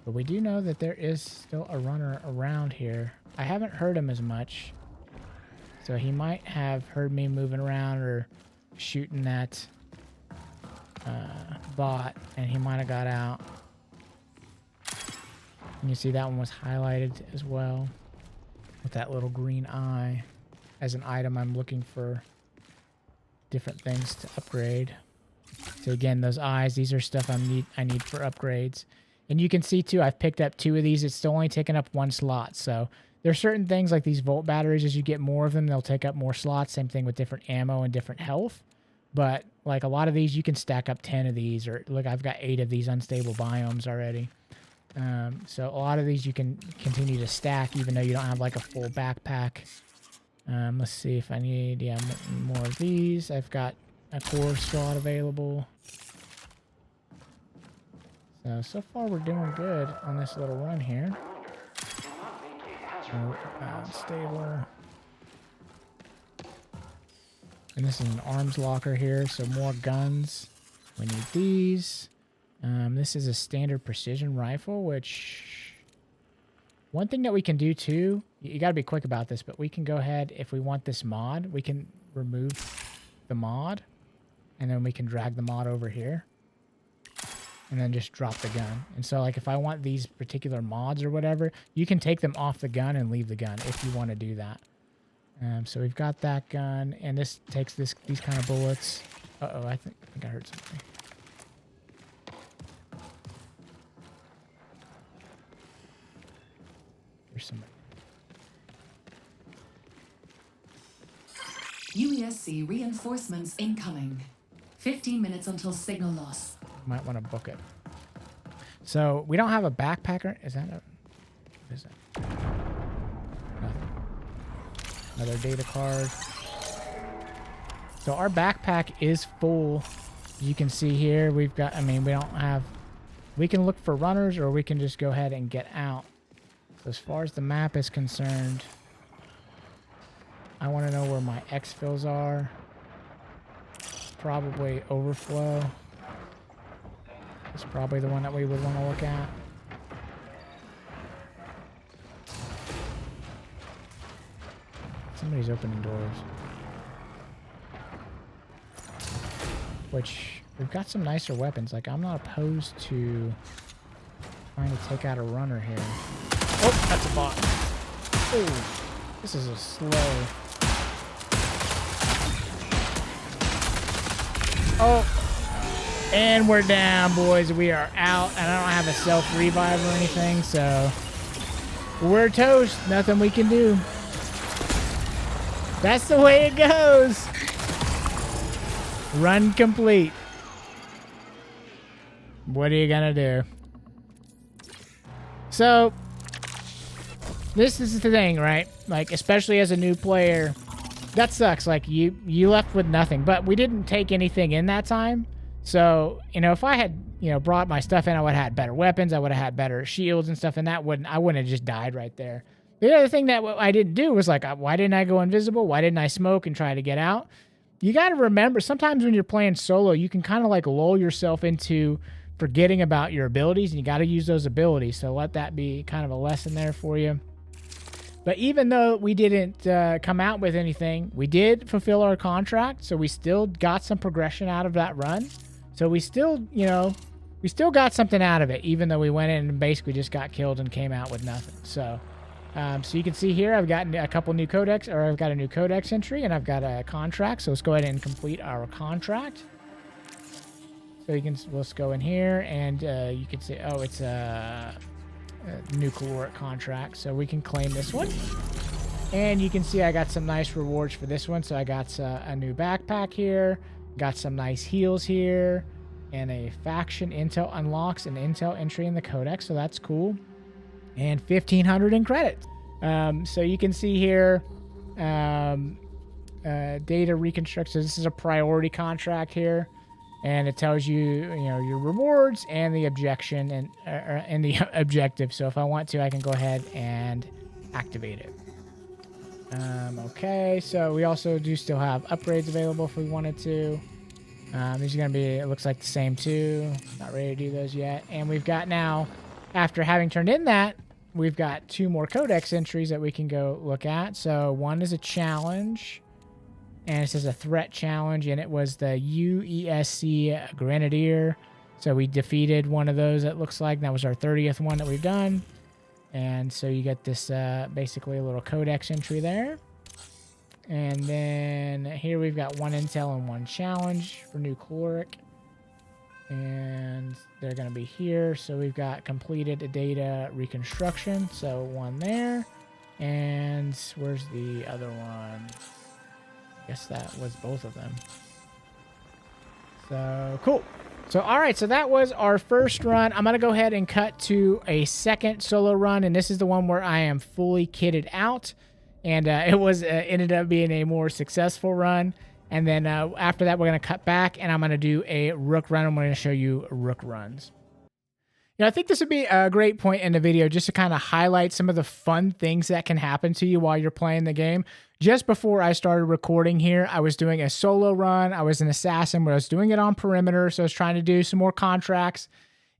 But we do know that there is still a runner around here. I haven't heard him as much. So he might have heard me moving around or shooting that bot, and he might have got out. And you see that one was highlighted as well with that little green eye. As an item, I'm looking for different things to upgrade. So again, those eyes, these are stuff I need for upgrades. And you can see too, I've picked up 2 of these. It's still only taking up 1 slot. So there are certain things like these volt batteries, as you get more of them, they'll take up more slots. Same thing with different ammo and different health. But like a lot of these, you can stack up 10 of these. Or look, I've got 8 of these unstable biomes already. So a lot of these you can continue to stack even though you don't have like a full backpack. Let's see if I need, more of these. I've got a core slot available. So far we're doing good on this little run here. Stable. And this is an arms locker here, so more guns. We need these. This is a standard precision rifle, which... One thing that we can do too, you got to be quick about this, but we can go ahead, if we want this mod, we can remove the mod, and then we can drag the mod over here, and then just drop the gun. And so like if I want these particular mods or whatever, you can take them off the gun and leave the gun if you want to do that. So we've got that gun, and this takes these kind of bullets. Uh-oh, I think I heard something. There's somebody. UESC reinforcements incoming. 15 minutes until signal loss. Might want to book it. So we don't have a backpacker. Is that a... What is that? Nothing. Another data card. So our backpack is full. You can see here we've got... we don't have... We can look for runners or we can just go ahead and get out. So as far as the map is concerned, I want to know where my exfils are. Probably overflow. It's probably the one that we would want to look at. Somebody's opening doors. Which, we've got some nicer weapons. Like, I'm not opposed to trying to take out a runner here. Oh, that's a bot. Oh, this is a slow. Oh, and we're down, boys. We are out, and I don't have a self-revive or anything, so we're toast. Nothing we can do. That's the way it goes. Run complete. What are you gonna do? So, this is the thing, right? Like, especially as a new player, that sucks. Like, you left with nothing, but we didn't take anything in that time. So, if I had, brought my stuff in, I would have had better weapons. I would have had better shields and stuff, and I wouldn't have just died right there. The other thing that I didn't do was, like, why didn't I go invisible? Why didn't I smoke and try to get out? you got to remember, sometimes when you're playing solo, you can kind of like lull yourself into forgetting about your abilities, and you got to use those abilities. So let that be kind of a lesson there for you. But even though we didn't come out with anything, we did fulfill our contract. So we still got some progression out of that run. So we still, we still got something out of it, even though we went in and basically just got killed and came out with nothing. So, so you can see here, I've gotten a couple new codex, or I've got a new codex entry, and I've got a contract. So let's go ahead and complete our contract. So let's go in here, and you can see, oh, it's a new caloric contract. So we can claim this one. And you can see I got some nice rewards for this one. So I got a new backpack here, got some nice heals here, and a faction intel unlocks an intel entry in the codex. So that's cool. And 1,500 in credits. So you can see here, data reconstruct. So this is a priority contract here. And it tells you, your rewards and the objection and the objective. So if I want to, I can go ahead and activate it. Okay, so we also do still have upgrades available if we wanted to. These are going to be, it looks like the same too. Not ready to do those yet. And we've got now, after having turned in that, we've got 2 more codex entries that we can go look at. So one is a challenge. And it says a threat challenge, and it was the UESC Grenadier. So we defeated one of those, it looks like. That was our 30th one that we've done. And so you get this, basically a little codex entry there. And then here we've got 1 intel and 1 challenge for new caloric. And they're going to be here. So we've got completed a data reconstruction. So 1 there. And where's the other one? Guess that was both of them. So cool. So all right, so that was our first run. I'm gonna go ahead and cut to a second solo run, and this is the one where I am fully kitted out, and it was ended up being a more successful run. And then after that, we're gonna cut back, and I'm gonna do a Rook run. I'm gonna show you Rook runs. I think this would be a great point in the video just to kind of highlight some of the fun things that can happen to you while you're playing the game. Just before I started recording here, I was doing a solo run. I was an assassin, but I was doing it on perimeter, so I was trying to do some more contracts.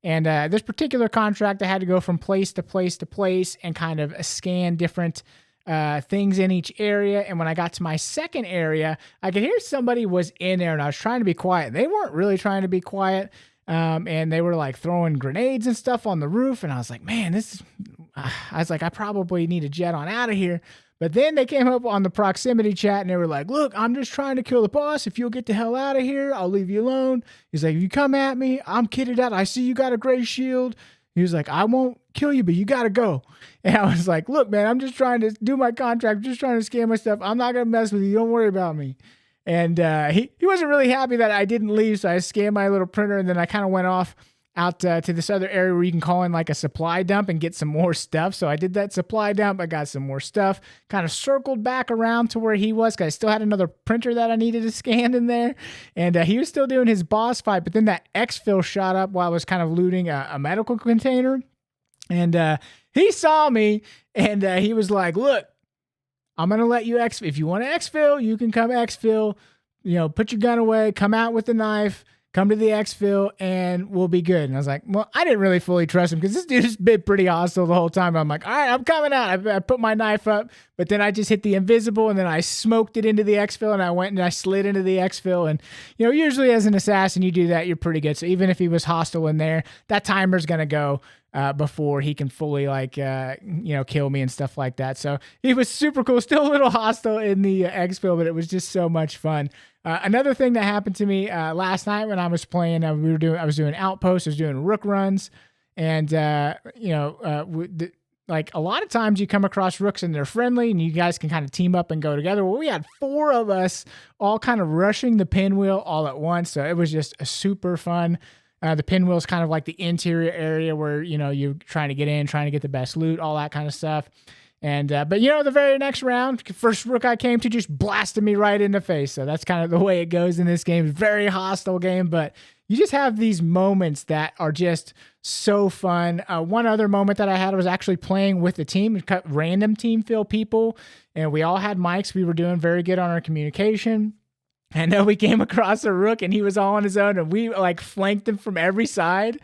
And this particular contract, I had to go from place to place to place and kind of scan different things in each area. And when I got to my second area, I could hear somebody was in there, and I was trying to be quiet. They weren't really trying to be quiet. And they were like throwing grenades and stuff on the roof. And I was like, man, I probably need a jet on out of here. But then they came up on the proximity chat and they were like, look, I'm just trying to kill the boss. If you'll get the hell out of here, I'll leave you alone. He's like, if you come at me, I'm kitted out. I see you got a gray shield. He was like, I won't kill you, but you got to go. And I was like, look, man, I'm just trying to do my contract. I'm just trying to scan my stuff. I'm not going to mess with you. Don't worry about me. And he wasn't really happy that I didn't leave, so I scanned my little printer, and then I kind of went off out to this other area where you can call in like a supply dump and get some more stuff. So I did that supply dump. I got some more stuff, kind of circled back around to where he was, because I still had another printer that I needed to scan in there. And he was still doing his boss fight, but then that exfil shot up while I was kind of looting a medical container. And he saw me, and he was like, look, I'm going to let you exfil. If you want to exfil, you can come exfil. Put your gun away, come out with the knife, come to the exfil, and we'll be good. And I was like, well, I didn't really fully trust him because this dude has been pretty hostile the whole time. I'm like, all right, I'm coming out. I put my knife up, but then I just hit the invisible, and then I smoked it into the exfil, and I went and I slid into the exfil. And, usually as an assassin, you do that, you're pretty good. So even if he was hostile in there, that timer's going to go before he can fully kill me and stuff like that. So he was super cool, still a little hostile in the exfil, but it was just so much fun. Another thing that happened to me last night when I was playing, I was doing Outpost, I was doing Rook runs, and like a lot of times you come across Rooks and they're friendly and you guys can kind of team up and go together. Well, we had 4 of us all kind of rushing the Pinwheel all at once, so it was just super fun. The Pinwheel is kind of like the interior area where, you're trying to get in, trying to get the best loot, all that kind of stuff. And, but the very next round, first Rook I came to just blasted me right in the face. So that's kind of the way it goes in this game. Very hostile game, but you just have these moments that are just so fun. One other moment that I had was actually playing with the team, random team fill people, and we all had mics. We were doing very good on our communication. I know we came across a Rook and he was all on his own and we like flanked him from every side.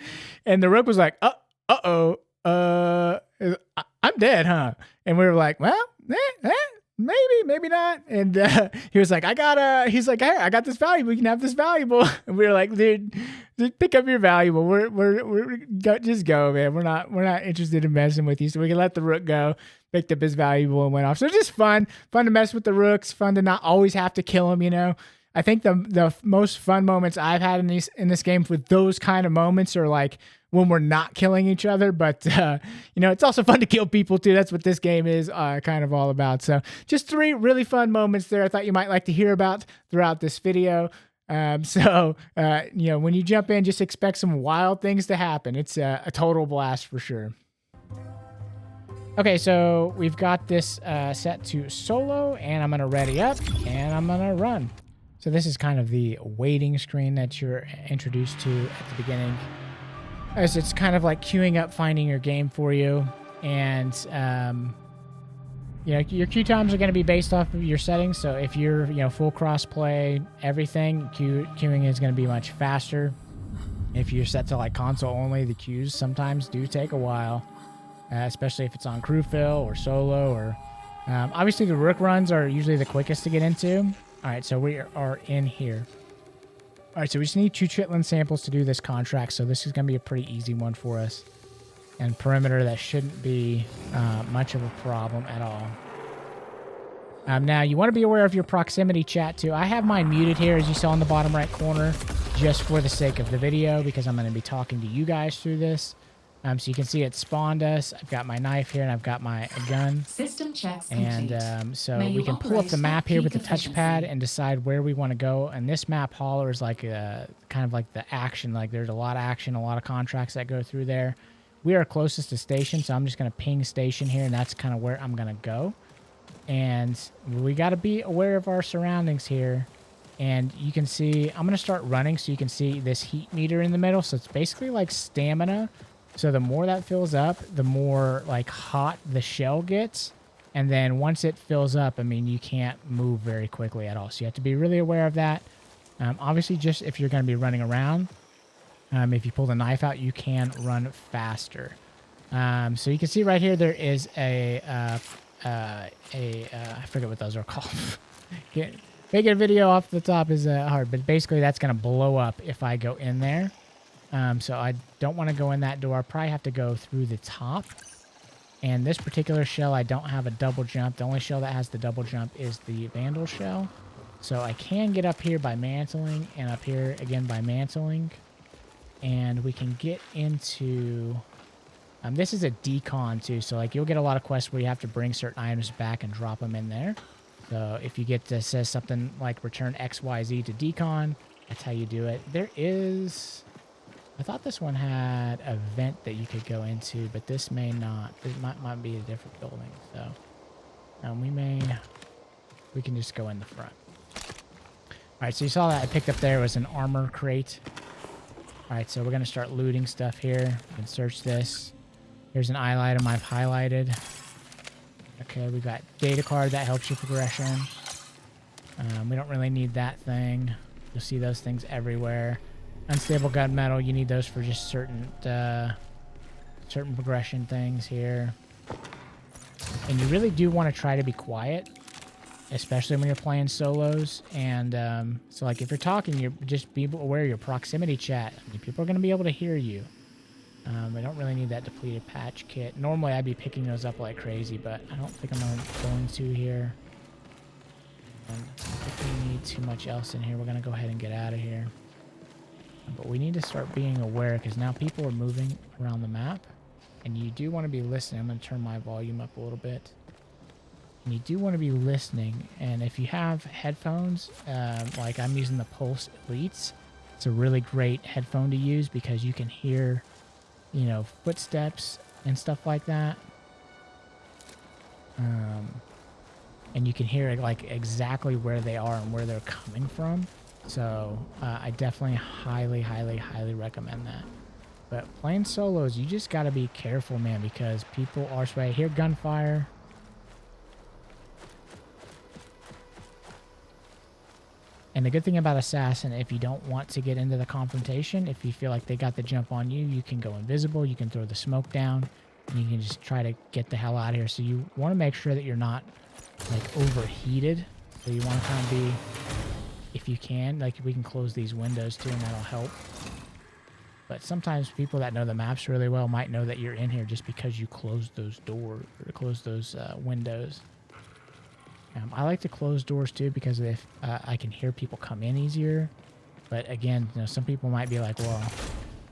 And the Rook was like, uh-oh, I'm dead, huh? And we were like, well, maybe not. And he was like, he's like, hey, I got this valuable. You can have this valuable. And we were like, dude, just pick up your valuable. Just go, man. We're not interested in messing with you. So we can let the Rook go. Picked up his valuable and went off. So it's just fun to mess with the Rooks, fun to not always have to kill him, you know. I think the most fun moments I've had in this game with those kind of moments are like when we're not killing each other. But, you know, it's also fun to kill people too. That's what this game is kind of all about. So just 3 really fun moments there I thought you might like to hear about throughout this video. You know, when you jump in, just expect some wild things to happen. It's a total blast for sure. Okay, so we've got this set to solo, and I'm going to ready up, and I'm going to run. So this is kind of the waiting screen that you're introduced to at the beginning. As it's kind of like queuing up, finding your game for you. And, you know, your queue times are going to be based off of your settings. So if you're, you know, full cross-play, everything, queuing is going to be much faster. If you're set to like console only, the queues sometimes do take a while. Especially if it's on crew fill or solo. Or obviously the Rook runs are usually the quickest to get into. All right, so we are in here. All right, so we just need 2 chitlin samples to do this contract, so this is going to be a pretty easy one for us. And perimeter, that shouldn't be much of a problem at all. Now, you want to be aware of your proximity chat, too. I have mine muted here, as you saw in the bottom right corner, just for the sake of the video, because I'm going to be talking to you guys through this. So you can see it spawned us. I've got my knife here, and I've got my gun. System checks and complete. So we can pull up the map here with the touchpad and decide where we want to go. And this map hauler is like kind of like the action. Like there's a lot of action, a lot of contracts that go through there. We are closest to station, so I'm just going to ping station here, and that's kind of where I'm going to go. And we got to be aware of our surroundings here. And you can see, I'm going to start running so you can see this heat meter in the middle. So it's basically like stamina. So the more that fills up, the more like hot the shell gets. And then once it fills up, I mean, you can't move very quickly at all. So you have to be really aware of that. Obviously, just if you're going to be running around, if you pull the knife out, you can run faster. So you can see right here, there is I forget what those are called. Making a video off the top is hard, but basically that's going to blow up if I go in there. So I don't want to go in that door. I probably have to go through the top. And this particular shell, I don't have a double jump. The only shell that has the double jump is the Vandal shell. So I can get up here by mantling, and up here again by mantling. And we can get into... this is a decon too, so like you'll get a lot of quests where you have to bring certain items back and drop them in there. So if you get to says something like return XYZ to decon, that's how you do it. There is... I thought this one had a vent that you could go into, but this may not. This might be a different building. So we can just go in the front. All right, so you saw that I picked up there was an armor crate. All right, so we're going to start looting stuff here. You can search this. Here's an item I've highlighted. Okay, we got data card that helps your progression. We don't really need that thing. You'll see those things everywhere. Unstable gunmetal, you need those for just certain progression things here. And you really do want to try to be quiet, especially when you're playing solos. And so like if you're talking, you just be aware of your proximity chat. I mean, people are going to be able to hear you. I don't really need that depleted patch kit. Normally I'd be picking those up like crazy, but I don't think I'm going to here. I don't think we need too much else in here. We're going to go ahead and get out of here. But we need to start being aware because now people are moving around the map. And you do want to be listening. I'm going to turn my volume up a little bit. And you do want to be listening. And if you have headphones, like I'm using the Pulse Elites, it's a really great headphone to use because you can hear, you know, footsteps and stuff like that. And you can hear like exactly where they are and where they're coming from. So I definitely highly, highly, highly recommend that. But playing solos, you just got to be careful, man, because people are swaying. I hear gunfire. And the good thing about Assassin, if you don't want to get into the confrontation, if you feel like they got the jump on you, you can go invisible, you can throw the smoke down, and you can just try to get the hell out of here. So you want to make sure that you're not like overheated. So you want to kind of be, if you can, like we can close these windows too, and that'll help. But sometimes people that know the maps really well might know that you're in here just because you closed those doors or closed those windows. I like to close doors too because if I can hear people come in easier. But again, you know, some people might be like, well,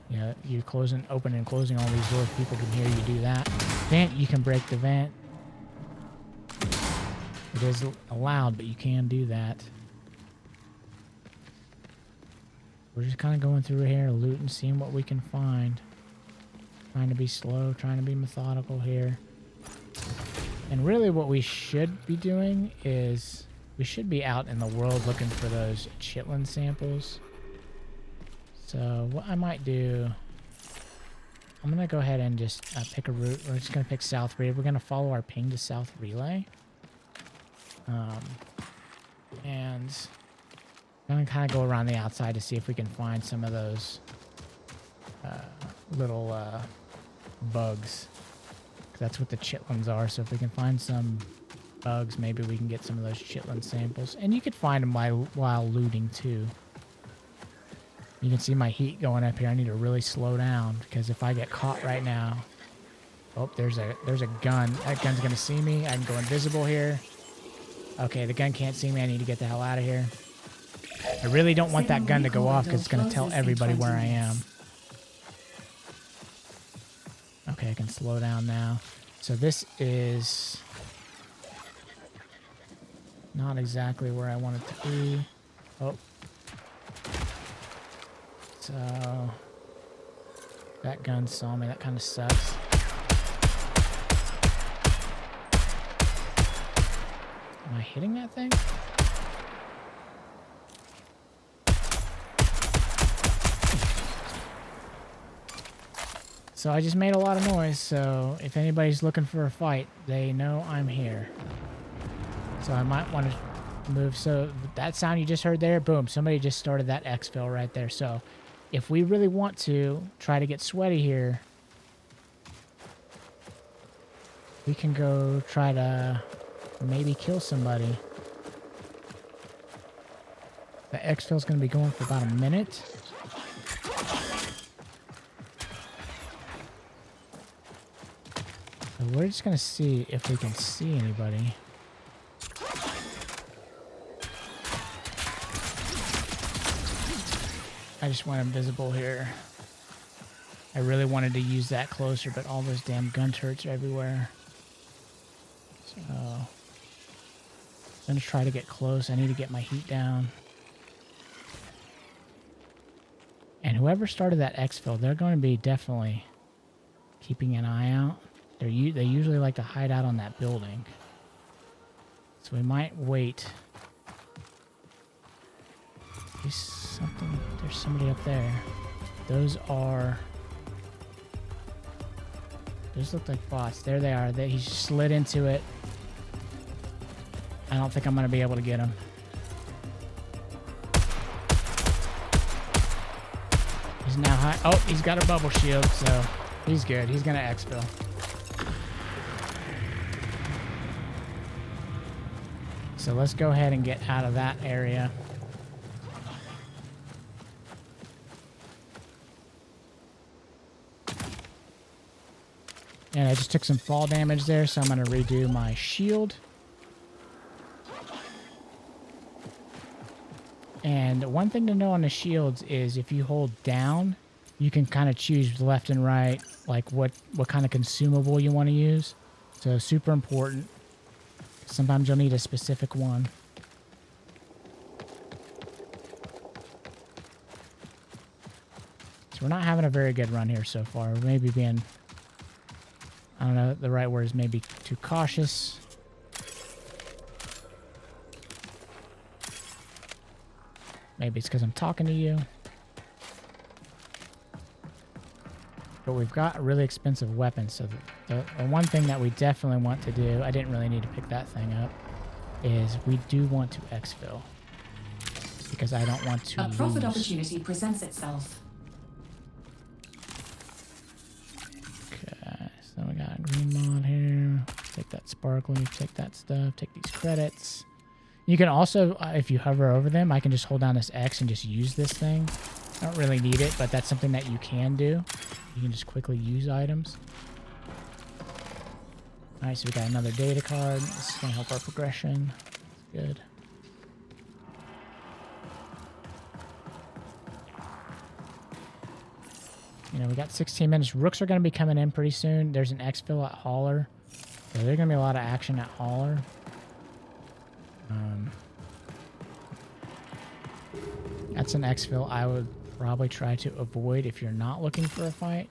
you know, you're opening and closing all these doors. People can hear you do that. Vent, you can break the vent. It is allowed, but you can do that. We're just kind of going through here, looting, seeing what we can find. Trying to be slow, trying to be methodical here. And really what we should be doing is we should be out in the world looking for those chitlin samples. So what I might do, I'm going to go ahead and just pick a route. We're just going to pick South Relay. We're going to follow our ping to South Relay. And I'm going to kind of go around the outside to see if we can find some of those little bugs. That's what the chitlins are. So if we can find some bugs, maybe we can get some of those chitlin samples. And you could find them while looting too. You can see my heat going up here. I need to really slow down because if I get caught right now... Oh, there's a gun. That gun's going to see me. I can go invisible here. Okay, the gun can't see me. I need to get the hell out of here. I really don't want that gun to go off because it's going to tell everybody where I am. Okay, I can slow down now. So this is not exactly where I want it to be. Oh. So that gun saw me. That kind of sucks. Am I hitting that thing? So I just made a lot of noise, so if anybody's looking for a fight, they know I'm here. So I might want to move. So that sound you just heard there, boom, somebody just started that exfil right there. So if we really want to try to get sweaty here, we can go try to maybe kill somebody. The exfil's going to be going for about a minute. So we're just going to see if we can see anybody. I just went invisible here. I really wanted to use that closer, but all those damn gun turrets are everywhere. So I'm going to try to get close. I need to get my heat down. And whoever started that exfil, they're going to be definitely keeping an eye out. They usually like to hide out on that building. So we might wait. There's somebody up there. Those look like bots. There they are. He slid into it. I don't think I'm going to be able to get him. He's now high. Oh, he's got a bubble shield, so he's good. He's going to exfil. So let's go ahead and get out of that area. And I just took some fall damage there, so I'm going to redo my shield. And one thing to know on the shields is if you hold down, you can kind of choose left and right, like what kind of consumable you want to use. So super important. Sometimes you'll need a specific one. So we're not having a very good run here so far. We're maybe being, I don't know, the right word is maybe too cautious. Maybe it's because I'm talking to you. But we've got really expensive weapons, so the one thing that we definitely want to do, I didn't really need to pick that thing up, is we do want to exfil. because I don't want to A profit lose. opportunity presents itself. Okay, so we got a green mod here. Take that sparkly, take that stuff, take these credits. You can also, if you hover over them, I can just hold down this X and just use this thing. I don't really need it, but that's something that you can do. You can just quickly use items. All right, so we got another data card. This is going to help our progression. That's good. You know, we got 16 minutes. Rooks are going to be coming in pretty soon. There's an exfil at Hauler. So there's going to be a lot of action at Hauler. That's an exfil I would probably try to avoid if you're not looking for a fight.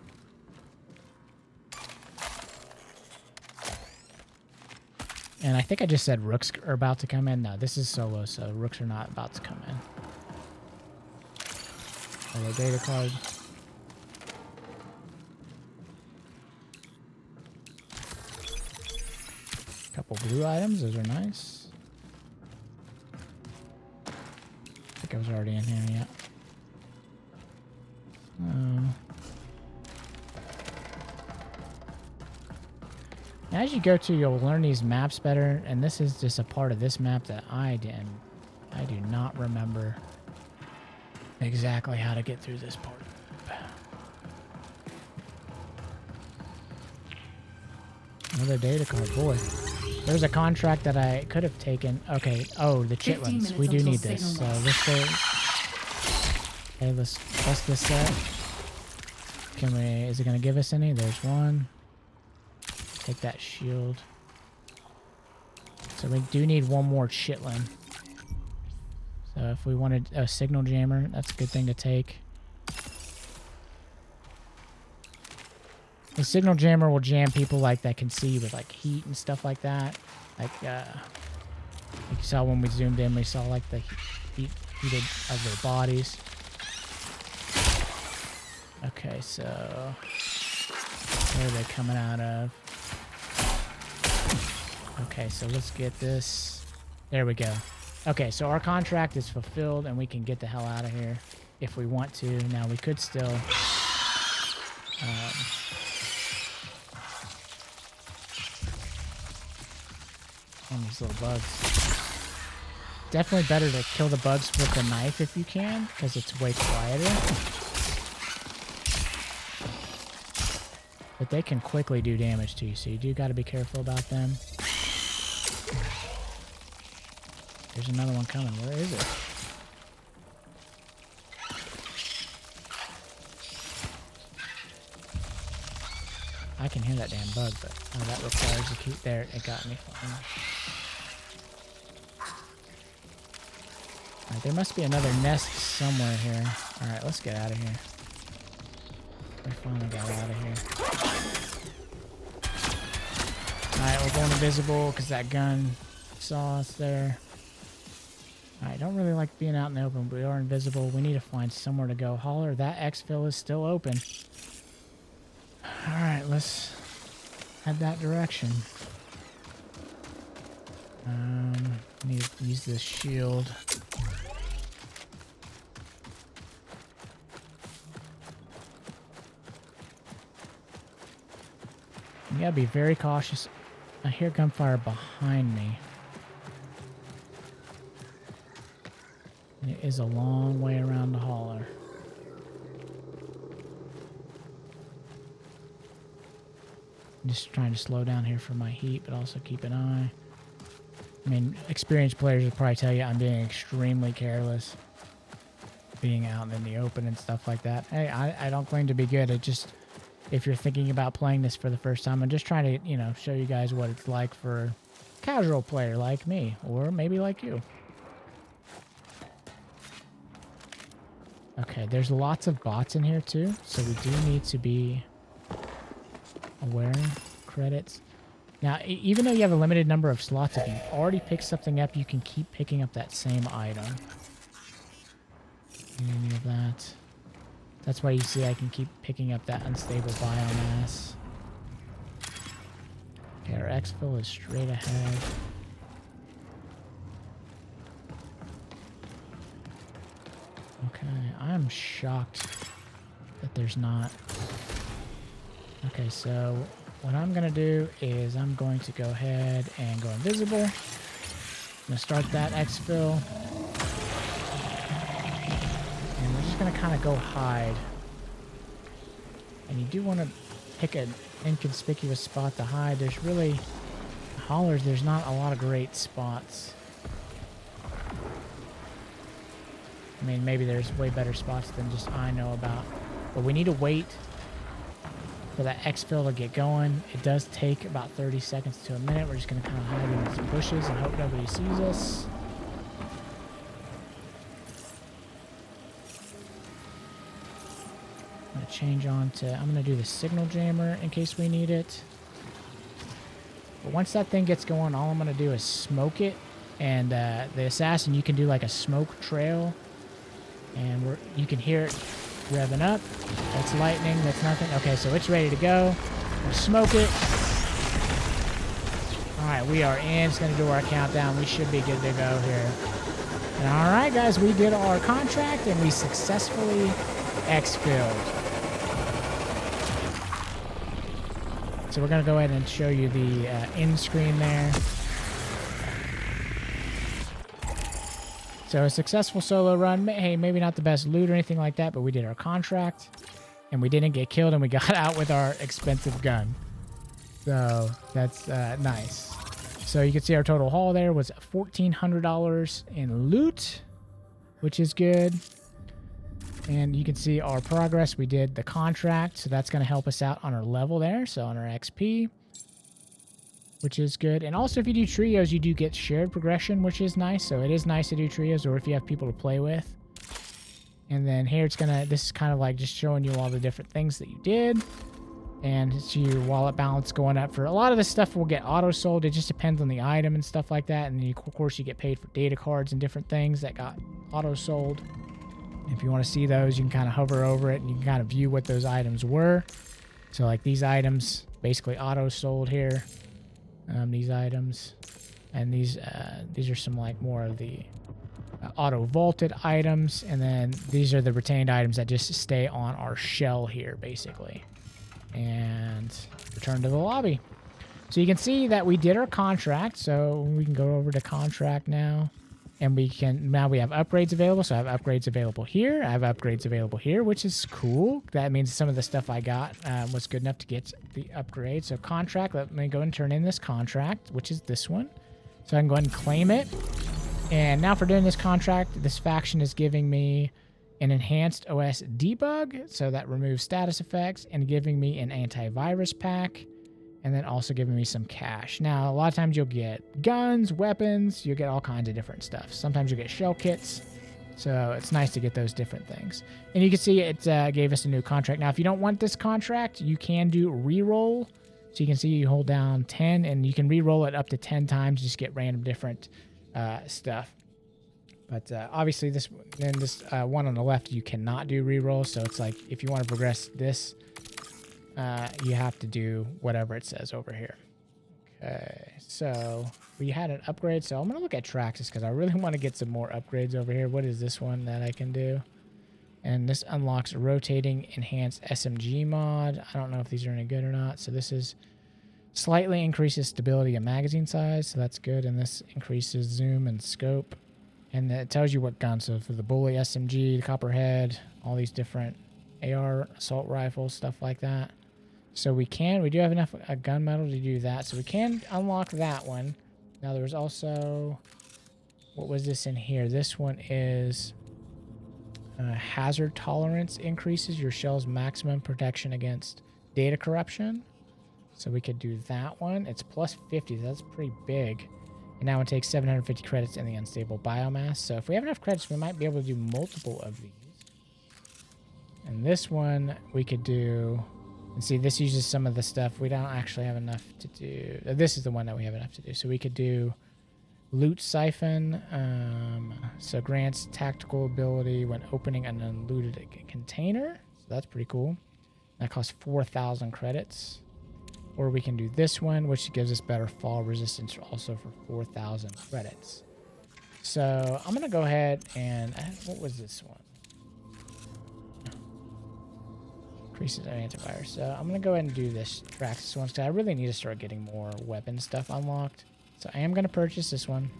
And I think I just said rooks are about to come in. No, this is solo, so rooks are not about to come in. Another data card. Couple blue items. Those are nice. I think I was already in here, yeah. As you go to, you'll learn these maps better, and this is just a part of this map that I do not remember exactly how to get through this part. Another data card, boy. There's a contract that I could have taken. Okay, oh, the chitlins. We do need this. So let's go. Okay, let's bust this set. Can we, is it going to give us any? There's one. Take that shield. So we do need one more chitlin. So if we wanted a signal jammer, that's a good thing to take. The signal jammer will jam people like that can see with like heat and stuff like that. Like you saw when we zoomed in, we saw like the heat of their bodies. Okay, so where are they coming out of? Okay, so let's get this. There we go. Okay, so our contract is fulfilled and we can get the hell out of here if we want to. Now we could still on these little bugs. Definitely better to kill the bugs with the knife if you can, because it's way quieter. But they can quickly do damage to you, so you do got to be careful about them. There's another one coming. Where is it? I can hear that damn bug, but oh, that requires a keep there. It got me. Alright, there must be another nest somewhere here. Alright, let's get out of here. We finally got out of here. Alright, we're going invisible because that gun saw us there. I don't really like being out in the open, but we are invisible. We need to find somewhere to go. Holler, that exfil is still open. Alright, let's head that direction. Need to use this shield. You gotta be very cautious. I hear gunfire behind me. It is a long way around the holler. I'm just trying to slow down here for my heat, but also keep an eye. I mean, experienced players would probably tell you I'm being extremely careless. Being out in the open and stuff like that. Hey, I don't claim to be good. It just, if you're thinking about playing this for the first time, I'm just trying to, you know, show you guys what it's like for a casual player like me, or maybe like you. Okay, there's lots of bots in here too, so we do need to be aware. Credits. Now, even though you have a limited number of slots, if you already picked something up, you can keep picking up that same item. Any of that. That's why you see I can keep picking up that unstable biomass. Okay, our exfil is straight ahead. Okay, I'm shocked that there's not. Okay, so what I'm going to do is I'm going to go ahead and go invisible. I'm going to start that exfil. And we're just going to kind of go hide. And you do want to pick an inconspicuous spot to hide. There's really, haulers, there's not a lot of great spots. I mean, maybe there's way better spots than just I know about. But we need to wait for that exfil to get going. It does take about 30 seconds to a minute. We're just going to kind of hide in some bushes and hope nobody sees us. I'm going to change on to, I'm going to do the signal jammer in case we need it. But once that thing gets going, all I'm going to do is smoke it. And the assassin, you can do like a smoke trail. And you can hear it revving up. That's lightning. That's nothing. Okay, so it's ready to go. We'll smoke it. All right, we are in. It's going to do our countdown. We should be good to go here. And all right, guys, we did our contract, and we successfully exfilled. So we're going to go ahead and show you the end screen there. So a successful solo run. Hey, maybe not the best loot or anything like that, but we did our contract, and we didn't get killed, and we got out with our expensive gun. So that's nice. So you can see our total haul there was $1,400 in loot, which is good. And you can see our progress. We did the contract, so that's going to help us out on our level there, so on our XP, which is good. And also, if you do trios, you do get shared progression, which is nice. So it is nice to do trios, or if you have people to play with. And then here this is kind of like just showing you all the different things that you did. And it's your wallet balance going up. For a lot of this stuff will get auto sold. It just depends on the item and stuff like that. And then of course you get paid for data cards and different things that got auto sold. If you want to see those, you can kind of hover over it and you can kind of view what those items were. So like these items basically auto sold here. These items, and these are some like more of the auto vaulted items, and then these are the retained items that just stay on our shell here basically. And return to the lobby. So you can see that we did our contract, so we can go over to contract now, and we have upgrades available. So I have upgrades available here, I have upgrades available here, which is cool. That means some of the stuff I got was good enough to get the upgrade. So contract, let me go and turn in this contract, which is this one. So I can go ahead and claim it. And now for doing this contract, this faction is giving me an enhanced OS debug, so that removes status effects, and giving me an antivirus pack, and then also giving me some cash. Now, a lot of times you'll get guns, weapons, you'll get all kinds of different stuff. Sometimes you'll get shell kits, so it's nice to get those different things. And you can see it gave us a new contract. Now, if you don't want this contract, you can do reroll. So you can see you hold down 10, and you can re-roll it up to 10 times, just get random different stuff. But obviously this one on the left, you cannot do re-roll. So it's like if you want to progress this, you have to do whatever it says over here. Okay, so we had an upgrade. So I'm going to look at Traxxas because I really want to get some more upgrades over here. What is this one that I can do? And this unlocks a rotating enhanced SMG mod. I don't know if these are any good or not. So this is slightly increases stability and magazine size. So that's good. And this increases zoom and scope. And it tells you what gun. So for the bully, SMG, the copperhead, all these different AR assault rifles, stuff like that. So we do have enough gunmetal to do that. So we can unlock that one. Now there was also, what was this in here? This one is hazard tolerance increases your shell's maximum protection against data corruption. So we could do that one. It's plus 50. That's pretty big. And now it takes 750 credits in the unstable biomass. So if we have enough credits, we might be able to do multiple of these. And this one we could do. And see, this uses some of the stuff. We don't actually have enough to do. This is the one that we have enough to do. So we could do loot siphon. So grants tactical ability when opening an unlooted container. So that's pretty cool. That costs 4,000 credits. Or we can do this one, which gives us better fall resistance also for 4,000 credits. So I'm going to go ahead and... what was this one? Increases antivirus. So I'm gonna go ahead and do this Traxxas one because I really need to start getting more weapon stuff unlocked. So I am gonna purchase this one.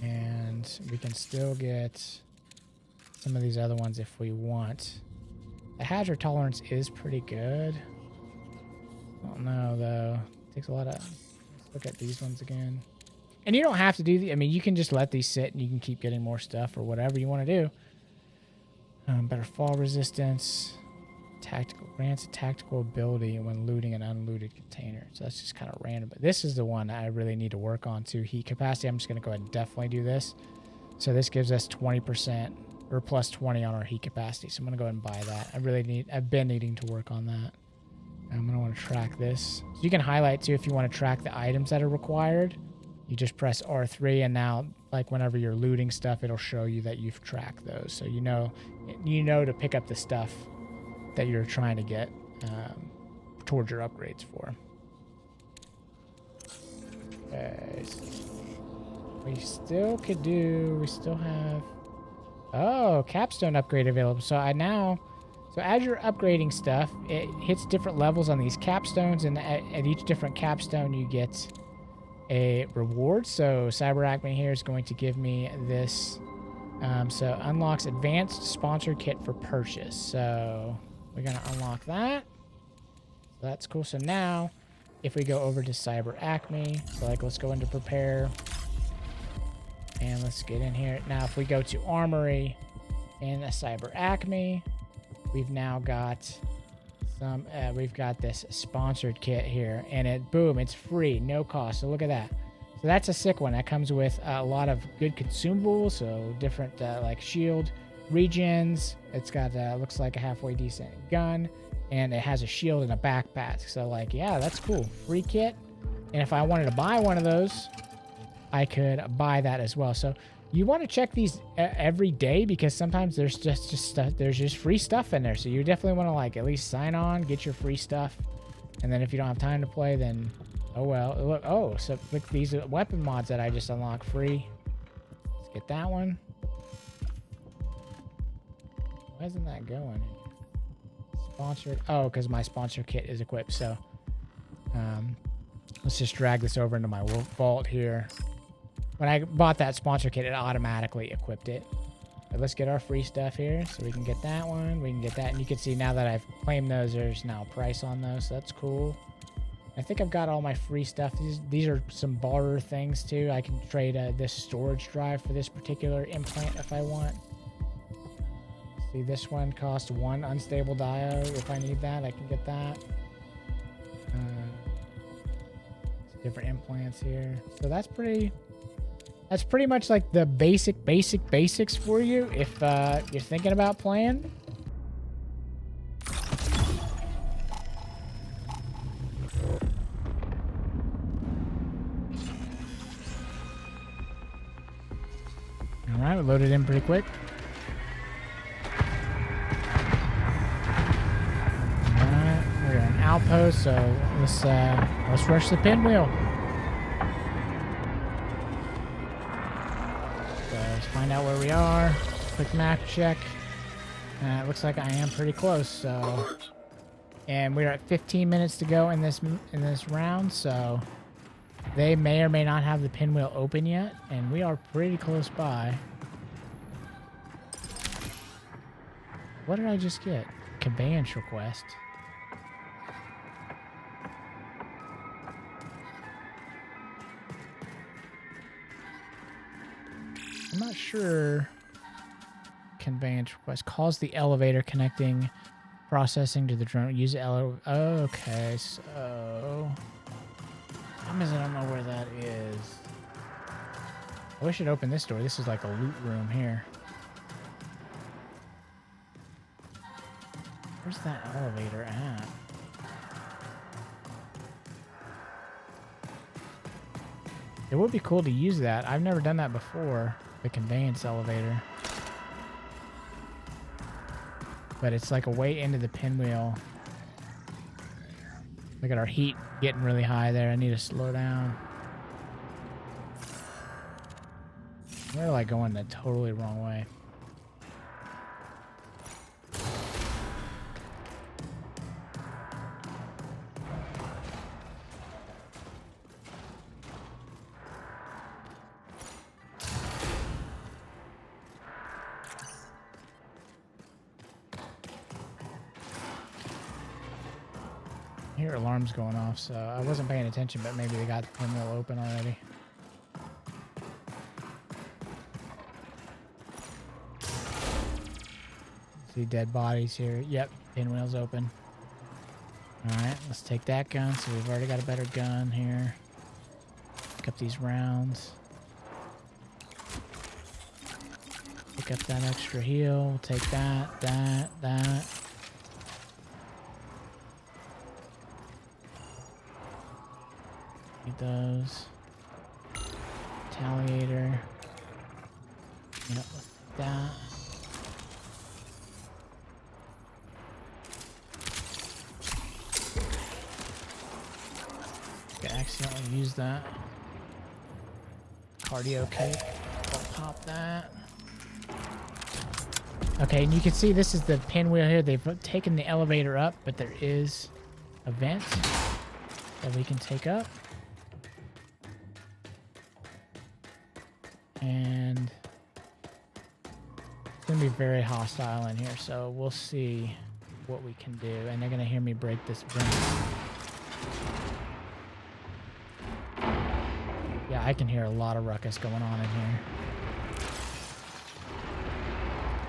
And we can still get some of these other ones if we want. The hazard tolerance is pretty good. I don't know though. Takes a lot of. Let's look at these ones again. And you don't have to do the. I mean, you can just let these sit and you can keep getting more stuff or whatever you want to do. Better fall resistance. Tactical grants a tactical ability when looting an unlooted container. So that's just kind of random. But this is the one I really need to work on too. Heat capacity. I'm just going to go ahead and definitely do this. So this gives us 20% or plus 20 on our heat capacity. So I'm going to go ahead and buy that. I've been needing to work on that. I'm going to want to track this. So you can highlight too if you want to track the items that are required. You just press R3 and now like whenever you're looting stuff, it'll show you that you've tracked those. So you know to pick up the stuff that you're trying to get towards your upgrades for. Okay. So we still have capstone upgrade available. So as you're upgrading stuff, it hits different levels on these capstones, and at each different capstone you get a reward. So Cyber Acme here is going to give me this. So unlocks advanced sponsored kit for purchase. So we're going to unlock that. So that's cool. So now if we go over to Cyber Acme, so like let's go into prepare and let's get in here. Now if we go to armory in a Cyber Acme, we've now got we've got this sponsored kit here, and it's free, no cost. So look at that. So that's a sick one. That comes with a lot of good consumables, so different like shield regens. It's got looks like a halfway decent gun, and it has a shield and a backpack. So like, yeah, that's cool. Free kit. And if I wanted to buy one of those, I could buy that as well. So you want to check these every day because sometimes there's just free stuff in there. So you definitely want to like at least sign on, get your free stuff, and then if you don't have time to play, then oh well. Look, so look, these weapon mods that I just unlocked free. Let's get that one. Why isn't that going? Sponsored. Oh, because my sponsor kit is equipped. So let's just drag this over into my vault here. When I bought that sponsor kit, it automatically equipped it. But let's get our free stuff here. So we can get that one. We can get that. And you can see now that I've claimed those, there's now a price on those. So that's cool. I think I've got all my free stuff. These are some barter things too. I can trade this storage drive for this particular implant if I want. See, this one costs 1 unstable diode. If I need that, I can get that. Different implants here. So that's pretty much like the basics for you if you're thinking about playing. All right, we loaded in pretty quick. All right, we're an outpost, so let's rush the pinwheel. Find out where we are. Quick map check. It looks like I am pretty close. So, and we're at 15 minutes to go in this round. So, they may or may not have the pinwheel open yet, and we are pretty close by. What did I just get? Conveyance request. I'm not sure. Conveyance request calls the elevator connecting processing to the drone. Use the elevator. Okay, so I don't know where that is. I wish I'd open this door. This is like a loot room here. Where's that elevator at? It would be cool to use that. I've never done that before. The conveyance elevator. But it's like a way into the pinwheel. Look at our heat getting really high there. I need to slow down. We're like going the totally wrong way. hear alarms going off, so I wasn't paying attention, but maybe they got the pinwheel open already. See dead bodies here. Yep, pinwheel's open. Alright, let's take that gun. So we've already got a better gun here. Pick up these rounds. Pick up that extra heal. We'll take that, that. Need those. Retaliator. Yep, let's take that. I accidentally used that. Cardio kick. I'll pop that. Okay, and you can see this is the pinwheel here. They've taken the elevator up, but there is a vent that we can take up. And it's going to be very hostile in here, so we'll see what we can do. And they're going to hear me break this vent. Yeah, I can hear a lot of ruckus going on in here.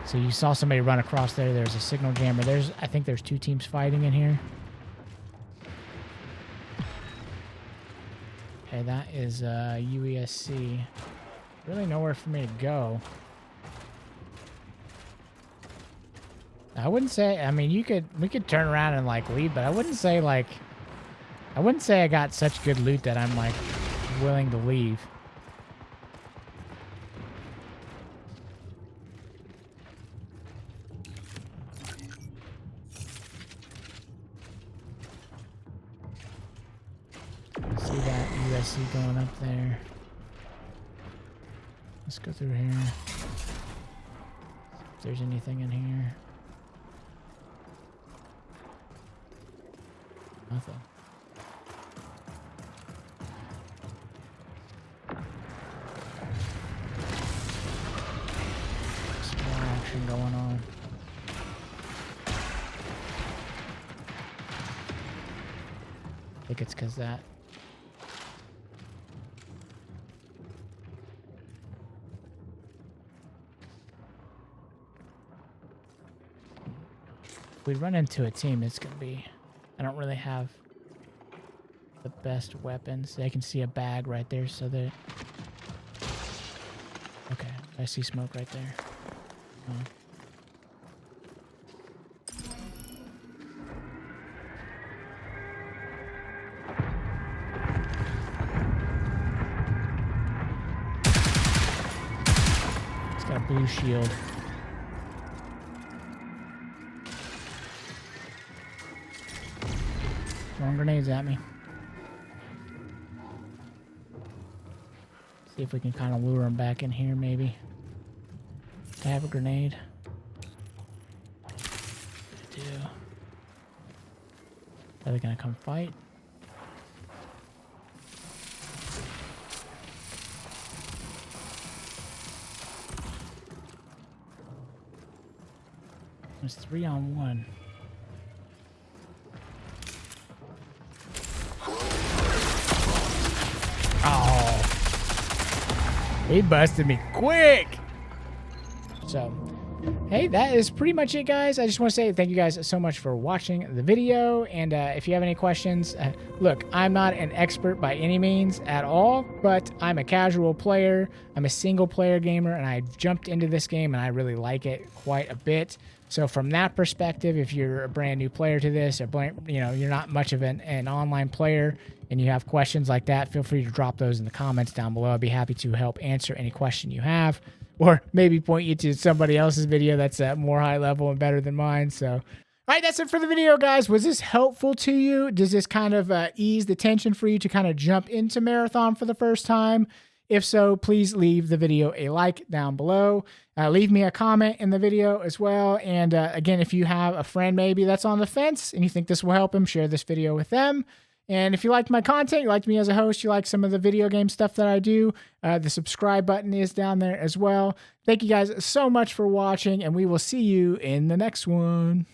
So you saw somebody run across there. There's a signal jammer. I think there's 2 teams fighting in here. Okay, that is UESC. Really nowhere for me to go. I wouldn't say, I mean, we could turn around and like leave, but I wouldn't say I got such good loot that I'm like willing to leave. See that USC going up there. Let's go through here. See if there's anything in here. Nothing. Going on. I think it's because that. If we run into a team, it's going to be... I don't really have the best weapons. They can see a bag right there, so that... Okay, I see smoke right there. Oh. It's got a blue shield. Throwing grenades at me. See if we can kind of lure them back in here, maybe. I have a grenade. I do. Are they gonna come fight? It's 3-on-1. Oh, he busted me quick. So, hey, that is pretty much it, guys. I just want to say thank you guys so much for watching the video. And if you have any questions, look, I'm not an expert by any means at all, but I'm a casual player. I'm a single player gamer, and I jumped into this game, and I really like it quite a bit. So from that perspective, if you're a brand new player to this, or you're not much of an online player, and you have questions like that, feel free to drop those in the comments down below. I'd be happy to help answer any question you have, or maybe point you to somebody else's video that's more high level and better than mine. So, all right, that's it for the video, guys. Was this helpful to you? Does this kind of ease the tension for you to kind of jump into Marathon for the first time? If so, please leave the video a like down below. Leave me a comment in the video as well. And again, if you have a friend maybe that's on the fence and you think this will help them, share this video with them. And if you liked my content, you liked me as a host, you like some of the video game stuff that I do, the subscribe button is down there as well. Thank you guys so much for watching, and we will see you in the next one.